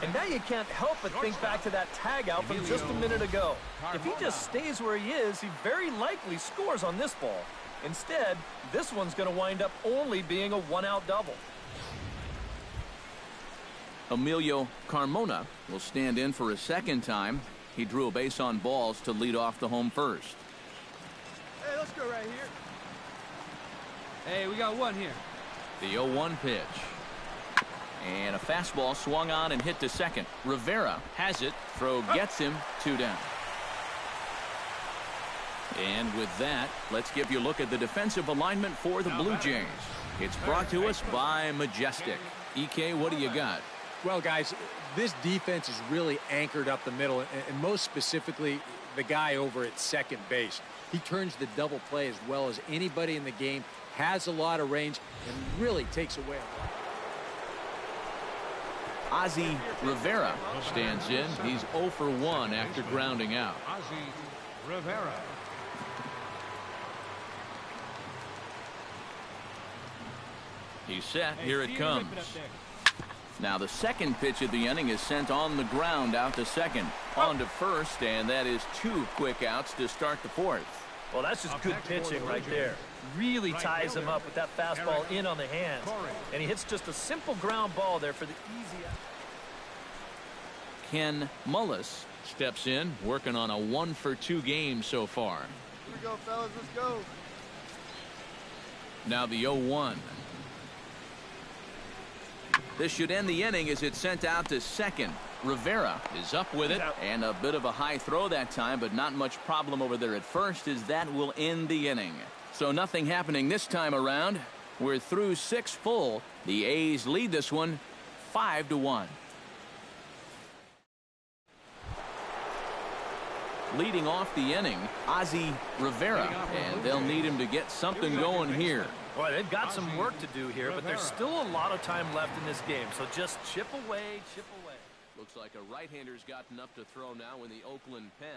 S2: And now you can't help but think back to that tag out from just a minute ago. If he just stays where he is, he very likely scores on this ball. Instead, this one's going to wind up only being a 1-out double.
S1: Emilio Carmona will stand in for a second time. He drew a base on balls to lead off the home first.
S6: Hey, let's go right here.
S5: Hey, we got one here.
S1: The 0-1 pitch. And a fastball swung on and hit to second. Rivera has it. Throw gets him. 2 down. And with that, let's give you a look at the defensive alignment for the Blue Jays. It's brought to us by Majestic. EK, what do you got?
S3: Well, guys, this defense is really anchored up the middle, and most specifically, the guy over at second base. He turns the double play as well as anybody in the game, has a lot of range, and really takes away a lot.
S1: Ozzie Rivera stands in. He's 0 for 1 after grounding out.
S4: Ozzie Rivera.
S1: He's set. Here it comes. Now the second pitch of the inning is sent on the ground out to second. On to first, and that is 2 quick outs to start the 4th.
S2: Well, that's just good pitching right there. Really ties him up with that fastball in on the hands. And he hits just a simple ground ball there for the easy out.
S1: Ken Mullis steps in, working on a 1 for 2 game so far.
S6: Here we go, fellas. Let's go.
S1: Now the 0-1. This should end the inning as it's sent out to second. Rivera is up with it, and a bit of a high throw that time, but not much problem over there at first, as that will end the inning. So nothing happening this time around. We're through 6 full. The A's lead this one 5-1. Leading off the inning, Ozzie Rivera, and they'll need him to get something going here.
S2: Boy, they've got some work to do here, but there's still a lot of time left in this game, so just chip away, chip away.
S1: Looks like a right-hander's gotten up to throw now in the Oakland pen.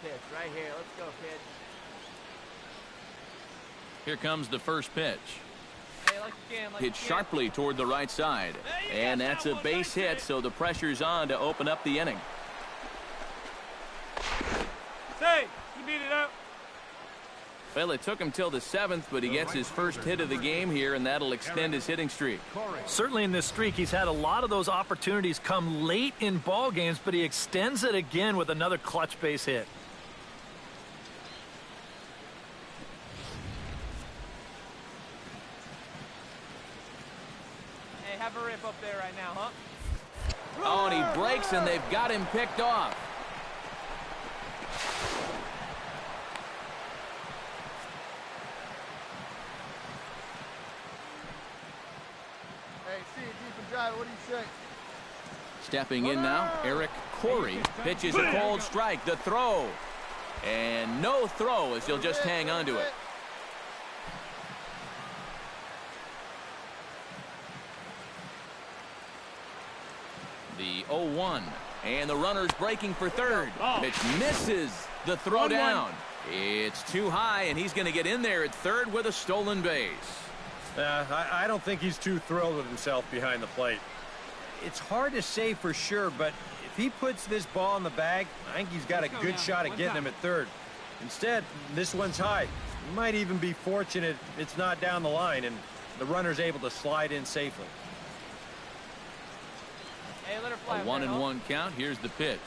S6: Pitch right here. Let's go, kid.
S1: Here comes the first pitch.
S6: Hey, like again, like
S1: Hit sharply toward the right side. And that's a base hit, so the pressure's on to open up the inning.
S6: Say, you beat it up.
S1: Well, it took him till the 7th, but he gets his first hit of the game here, and that'll extend his hitting streak.
S2: Certainly in this streak, he's had a lot of those opportunities come late in ball games, but he extends it again with another clutch base hit.
S6: Hey, have a rip up there right now, huh?
S1: Oh, and he breaks, and they've got him picked off.
S6: Hey, see it deep and drive. What do you say?
S1: Stepping in now, Eric Corey pitches a cold strike. The throw. And no throw as he'll just hang on to it. The 0-1. And the runner's breaking for third. Mitch misses the throw down. It's too high, and he's going to get in there at third with a stolen base.
S3: I don't think he's too thrilled with himself behind the plate. It's hard to say for sure, but if he puts this ball in the bag, I think he's got a good shot at getting him at third. Instead, this one's high. He might even be fortunate it's not down the line, and the runner's able to slide in safely.
S5: Hey, let her fly.
S1: A 1-1 count. Here's the pitch.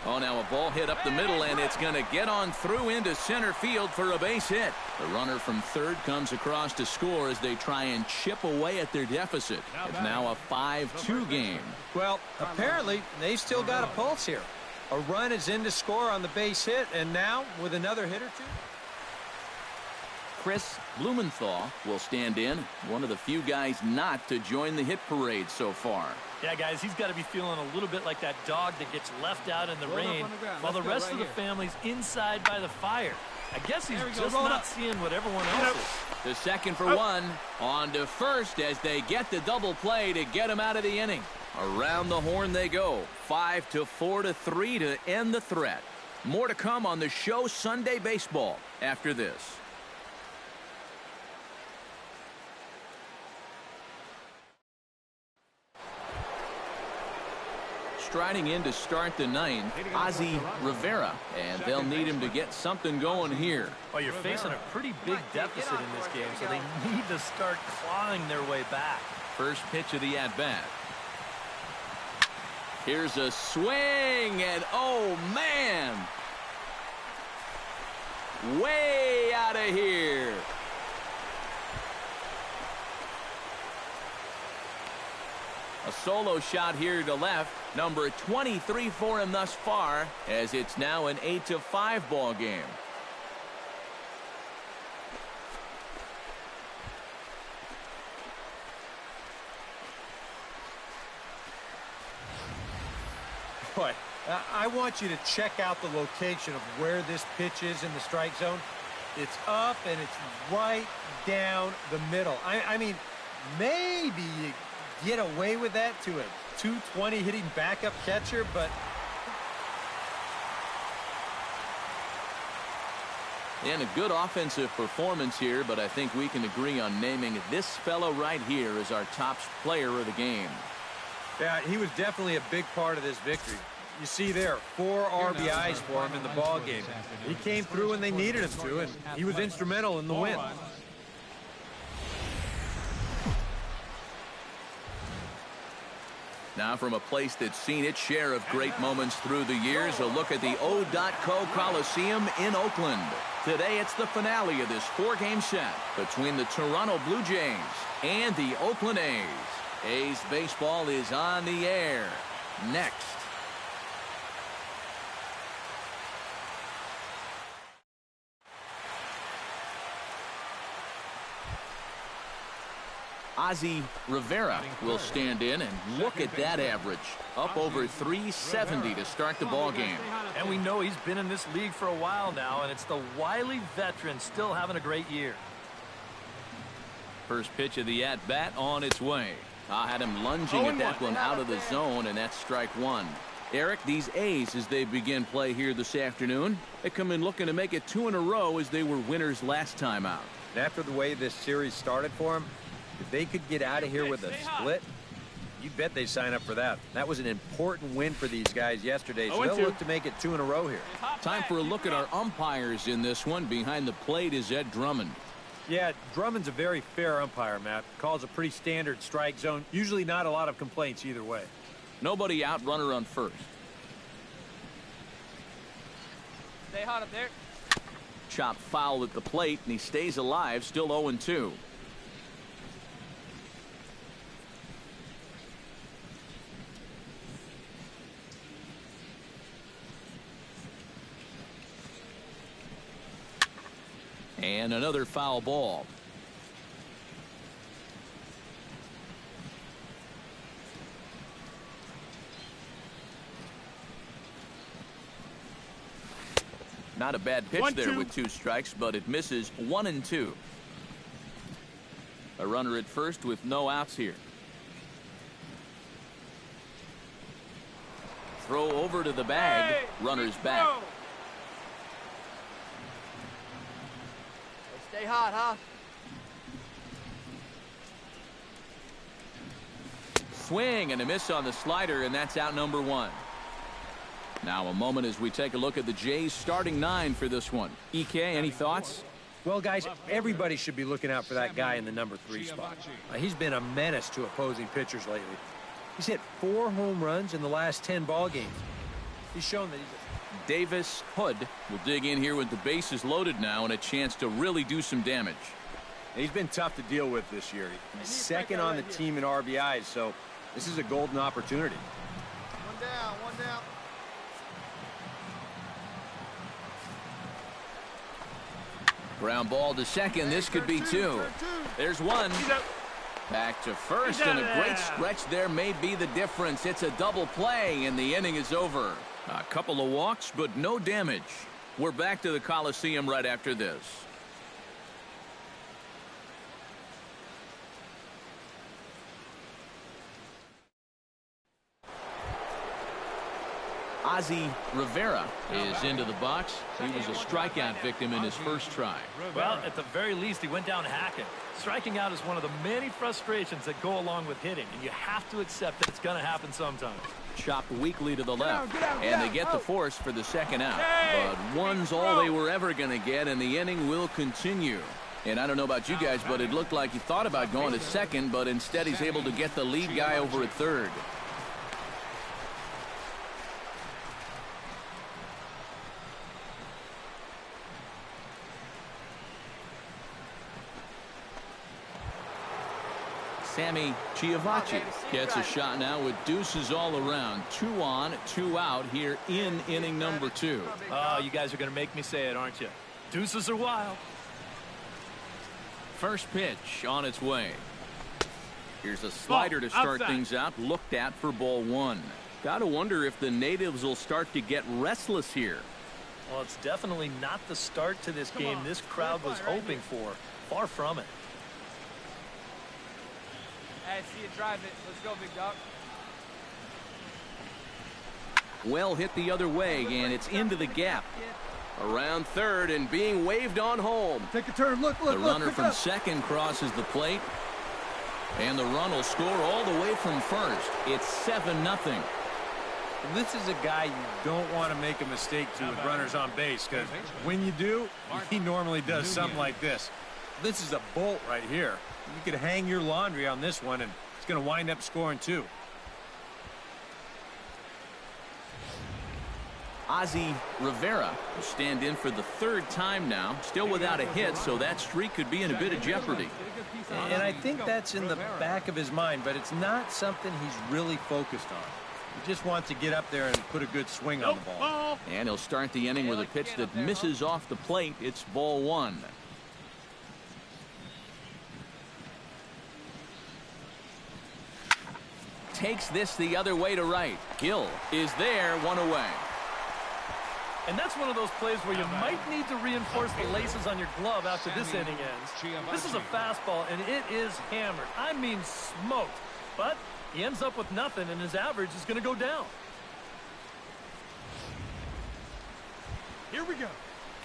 S1: Oh, now a ball hit up the middle, and it's going to get on through into center field for a base hit. The runner from third comes across to score as they try and chip away at their deficit. It's now a 5-2 game.
S3: Well, apparently, they still got a pulse here. A run is in to score on the base hit, and now with another hit or two.
S1: Chris Blumenthal will stand in, one of the few guys not to join the hit parade so far.
S2: Yeah, guys, he's got to be feeling a little bit like that dog that gets left out in the rain while the rest of the family's inside by the fire. I guess he's just not seeing what everyone else is.
S1: The second for one. On to first as they get the double play to get him out of the inning. Around the horn they go. 5-4-3 to end the threat. More to come on the show Sunday Baseball after this. Striding in to start the ninth, Ozzie Rivera, and they'll need him to get something going here.
S2: Well, you're facing a pretty big deficit in this game, so they need to start clawing their way back.
S1: First pitch of the at-bat. Here's a swing, and oh, man! Way out of here. A solo shot here to left. Number 23 for him thus far, as it's now an 8-5 ball game.
S3: Boy, I want you to check out the location of where this pitch is in the strike zone. It's up and it's right down the middle. I mean, maybe you get away with that to a 220 hitting backup catcher, but
S1: and a good offensive performance here, but I think we can agree on naming this fellow right here as our top player of the game.
S3: Yeah, he was definitely a big part of this victory. You see there, 4 RBIs for him in the ball game. He came through when they needed him to, and he was instrumental in the win.
S1: Now from a place that's seen its share of great moments through the years, a look at the O.Co Coliseum in Oakland. Today it's the finale of this 4-game set between the Toronto Blue Jays and the Oakland A's. A's baseball is on the air next. Ozzie Rivera will stand in, and look at that average. Up over 370 to start the ball game.
S2: And we know he's been in this league for a while now, and it's the wily veteran still having a great year.
S1: First pitch of the at-bat on its way. I had him lunging at that one out of the zone, and that's strike one. Eric, these A's, as they begin play here this afternoon, they come in looking to make it 2 in a row as they were winners last time out.
S3: After the way this series started for him, if they could get out of here with a split, you bet they sign up for that. That was an important win for these guys yesterday, so they'll look to make it 2 in a row here.
S1: Time for a look at our umpires in this one. Behind the plate is Ed Drummond.
S3: Yeah, Drummond's a very fair umpire, Matt. Calls a pretty standard strike zone. Usually not a lot of complaints either way.
S1: Nobody out, runner on first.
S5: Stay hot up there.
S1: Chop foul at the plate, and he stays alive, still 0-2. And another foul ball. Not a bad pitch there with 2 strikes, but it misses 1 and 2. A runner at first with no outs here. Throw over to the bag.
S5: Hey,
S1: Runner's back.
S5: Hey, stay hot, huh?
S1: Swing and a miss on the slider, and that's out number 1. Now a moment as we take a look at the Jays starting 9 for this one. EK, any thoughts?
S3: Well, guys, everybody should be looking out for that guy in the number 3 spot. He's been a menace to opposing pitchers lately. He's hit 4 home runs in the last 10 ball games. He's shown that he's
S1: Davis Hood will dig in here with the bases loaded now and a chance to really do some damage.
S7: He's been tough to deal with this year. He's second on the team in RBIs, so this is a golden opportunity.
S5: One down, one down.
S1: Ground ball to second. This could be 2. There's 1. Back to first, and a great stretch there may be the difference. It's a double play, and the inning is over. A couple of walks, but no damage. We're back to the Coliseum right after this. Ozzie Rivera is into the box. He was a strikeout victim in his first try.
S2: Well, at the very least, he went down hacking. Striking out is one of the many frustrations that go along with hitting, and you have to accept that it's going to happen sometimes.
S1: Chopped weakly to the left, and they get the force for the second out. But one's all they were ever going to get, and the inning will continue. And I don't know about you guys, but it looked like he thought about going to second, but instead he's able to get the lead guy over at third. Sammy Chiavacci gets a shot now with deuces all around. 2 on, 2 out here in inning number 2.
S2: Oh, you guys are going to make me say it, aren't you? Deuces are wild.
S1: First pitch on its way. Here's a slider to start things out. Looked at for ball 1. Gotta wonder if the natives will start to get restless here.
S2: Well, it's definitely not the start to this game this crowd was hoping for. Far from it.
S5: Hey, see you drive it. Let's go, big dog.
S1: Well hit the other way, and it's into the gap. Around third and being waved on home.
S6: Take a turn. Look.
S1: The runner from second crosses the plate. And the run will score all the way from first. It's 7-0.
S3: This is a guy you don't want to make a mistake to with runners on base, because when you do, he normally does something like this. This is a bolt right here. You could hang your laundry on this one, and it's going to wind up scoring 2.
S1: Ozzie Rivera will stand in for the 3rd time now. Still without a hit, so that streak could be in a bit of jeopardy.
S3: And I think that's in the back of his mind, but it's not something he's really focused on. He just wants to get up there and put a good swing on the ball.
S1: And he'll start the inning with a pitch that misses off the plate. It's ball 1. Takes this the other way to right. Gill is there, 1 away.
S2: And that's one of those plays where you might need to reinforce the laces on your glove after this inning ends. This is a fastball, and it is hammered. I mean smoked. But he ends up with nothing, and his average is going to go down.
S4: Here we go.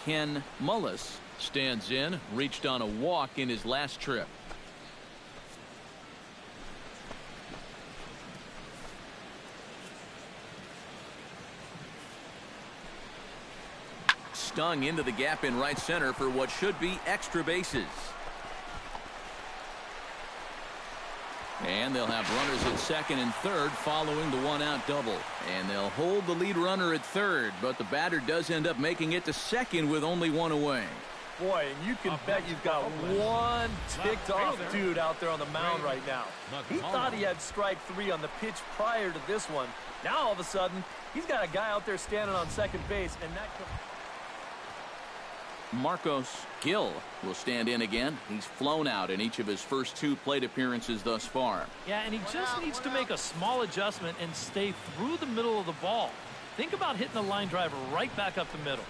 S1: Ken Mullis stands in, reached on a walk in his last trip. Stung into the gap in right center for what should be extra bases. And they'll have runners at second and third following the 1-out double. And they'll hold the lead runner at third, but the batter does end up making it to second with only 1 away.
S2: Boy, and you can bet you've got one ticked-off dude out there on the mound right now. He thought he had strike 3 on the pitch prior to this one. Now, all of a sudden, he's got a guy out there standing on second base, and that comes...
S1: Marcos Gill will stand in again. He's flown out in each of his first 2 plate appearances thus far.
S2: Yeah, and he just needs to make a small adjustment and stay through the middle of the ball. Think about hitting a line drive right back up the middle.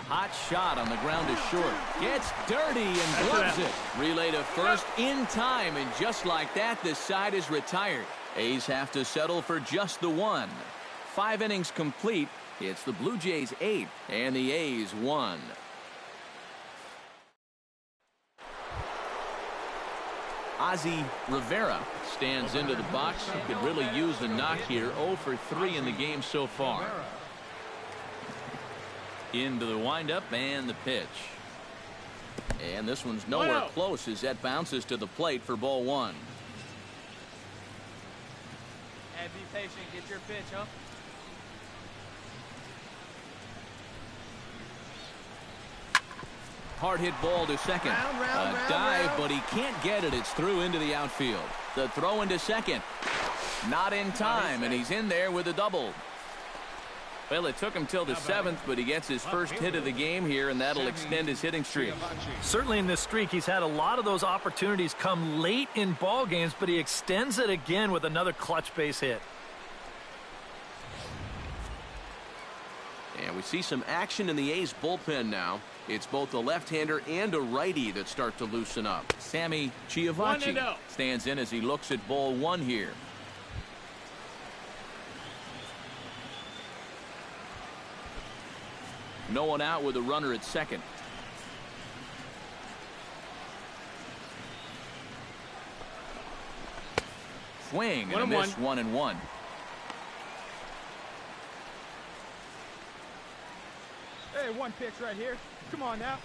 S1: Hot shot on the ground to short. Gets dirty and gloves it. Relay to first in time, and just like that, this side is retired. A's have to settle for just the one. 5 innings complete. It's the Blue Jays 8 and the A's 1. Ozzie Rivera stands into the box. He could really use a knock here. 0 for 3 in the game so far. Into the windup and the pitch. And this one's nowhere close as that bounces to the plate for ball 1.
S5: Hey, be patient. Get your pitch, huh?
S1: Hard hit ball to second. A dive, but he can't get it. It's through into the outfield. The throw into second. Not in time, and he's in there with a double. Well, it took him till the 7th, but he gets his first hit of the game here, and that'll extend his hitting streak.
S2: Certainly in this streak, he's had a lot of those opportunities come late in ball games, but he extends it again with another clutch base hit.
S1: And we see some action in the A's bullpen now. It's both a left-hander and a righty that start to loosen up. Sammy Chiavacci stands in as he looks at ball 1 here. No one out with a runner at second. Swing and a miss, 1-1.
S6: Hey, one pitch right here. Come on now.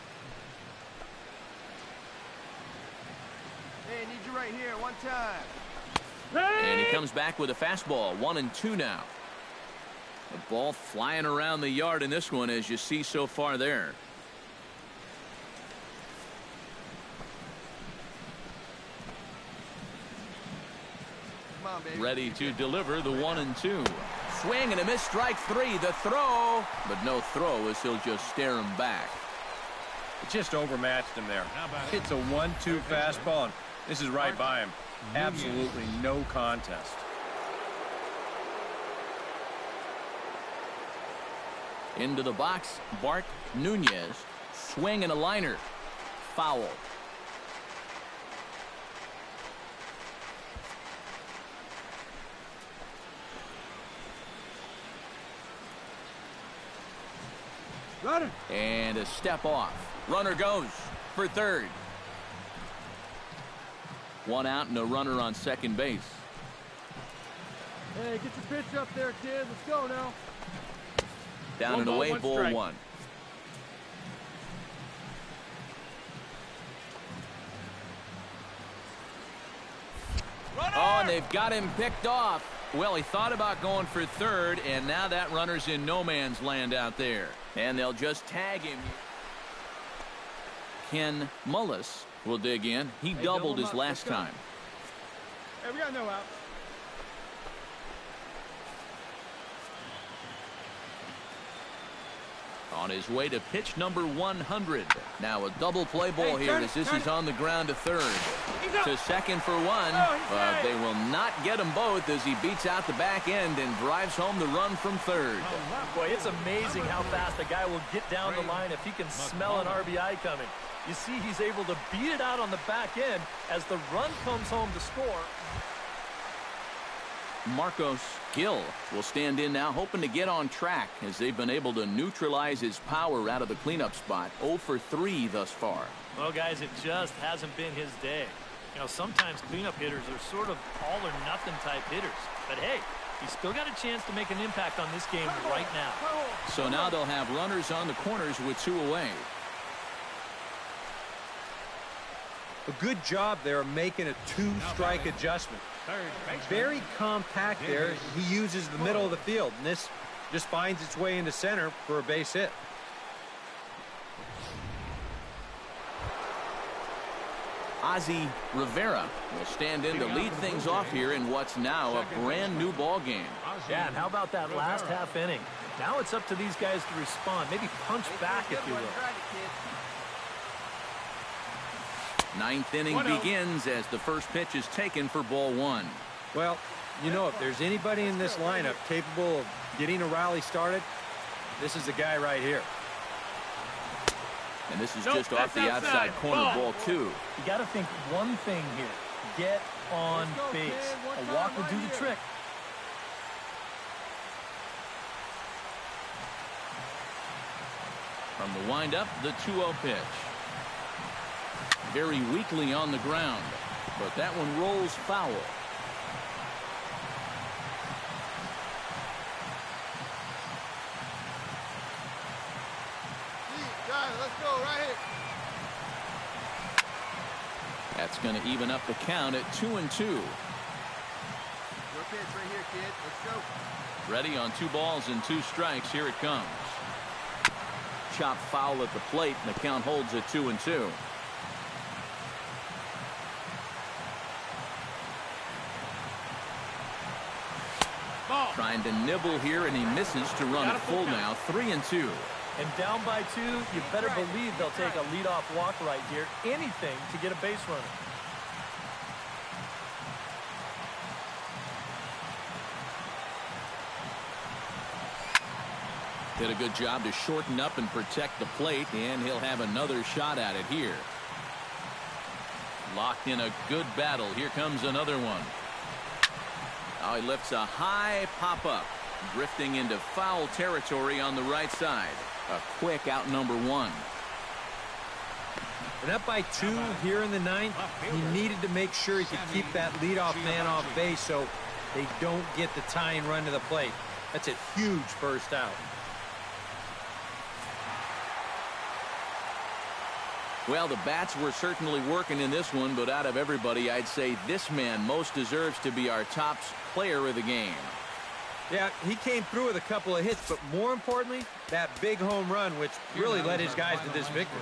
S5: Hey, I need you right here, one time.
S1: And he comes back with a fastball, 1-2 now. A ball flying around the yard in this one, as you see so far there.
S5: Come on, baby.
S1: Ready to deliver the 1-2. Swing and a miss, strike 3. The throw, but no throw as he'll just stare him back.
S7: It just overmatched him there. It's a 1-2 fastball, and this is right by him. Absolutely no contest.
S1: Into the box, Bart Nunez. Swing and a liner. Foul.
S6: Runner.
S1: And a step off. Runner goes for third. 1 out and a runner on second base.
S6: Hey, get your pitch up there, kid. Let's go now.
S1: Down and away, ball 1. Oh, and they've got him picked off. Well, he thought about going for third, and now that runner's in no man's land out there. And they'll just tag him. Ken Mullis will dig in. He doubled his last time.
S6: Hey, we got no out.
S1: On his way to pitch number 100. Now a double play ball here as this is on the ground to third. To second for 1, but they will not get them both as he beats out the back end and drives home the run from third.
S2: Boy, it's amazing how fast a guy will get down the line if he can smell an RBI coming. You see, he's able to beat it out on the back end as the run comes home to score.
S1: Marcos Gill will stand in now, hoping to get on track as they've been able to neutralize his power out of the cleanup spot. 0 for 3 thus far.
S2: Well, guys, it just hasn't been his day. You know, sometimes cleanup hitters are sort of all or nothing type hitters. But hey, he's still got a chance to make an impact on this game right now.
S1: So now they'll have runners on the corners with 2 away.
S7: A good job there of making a 2-strike adjustment. Very compact there. He uses the middle of the field, and this just finds its way into center for a base hit.
S1: Ozzie Rivera will stand in to lead things off here in what's now a brand new ball game.
S2: Yeah, and how about that last half inning? Now it's up to these guys to respond, maybe punch back, if you will.
S1: 9th inning begins as the first pitch is taken for ball 1.
S7: Well, you know, if there's anybody in this lineup capable of getting a rally started, this is the guy right here.
S1: And this is just off the outside corner, ball 2.
S2: You got to think one thing here. Get on base. A walk will do the trick.
S1: From the windup, the 2-0 pitch. Very weakly on the ground, but that one rolls foul.
S6: Let's go right here.
S1: That's going to even up the count at 2-2.
S6: Your pitch right here, kid. Let's go.
S1: Ready on 2 balls and 2 strikes. Here it comes. Chop foul at the plate, and the count holds at 2-2.
S4: Ball.
S1: Trying to nibble here, and he misses to run it full now. 3-2.
S2: And down by 2, you better believe they'll take a leadoff walk right here. Anything to get a base runner.
S1: Did a good job to shorten up and protect the plate, and he'll have another shot at it here. Locked in a good battle. Here comes another one. Now he lifts a high pop-up, drifting into foul territory on the right side. A quick out number 1.
S7: And up by 2 here in the 9th, he needed to make sure he could keep that leadoff man off base so they don't get the tying run to the plate. That's a huge first out.
S1: Well, the bats were certainly working in this one, but out of everybody, I'd say this man most deserves to be our top player of the game.
S7: Yeah, he came through with a couple of hits, but more importantly, that big home run, which really led his guys to this victory.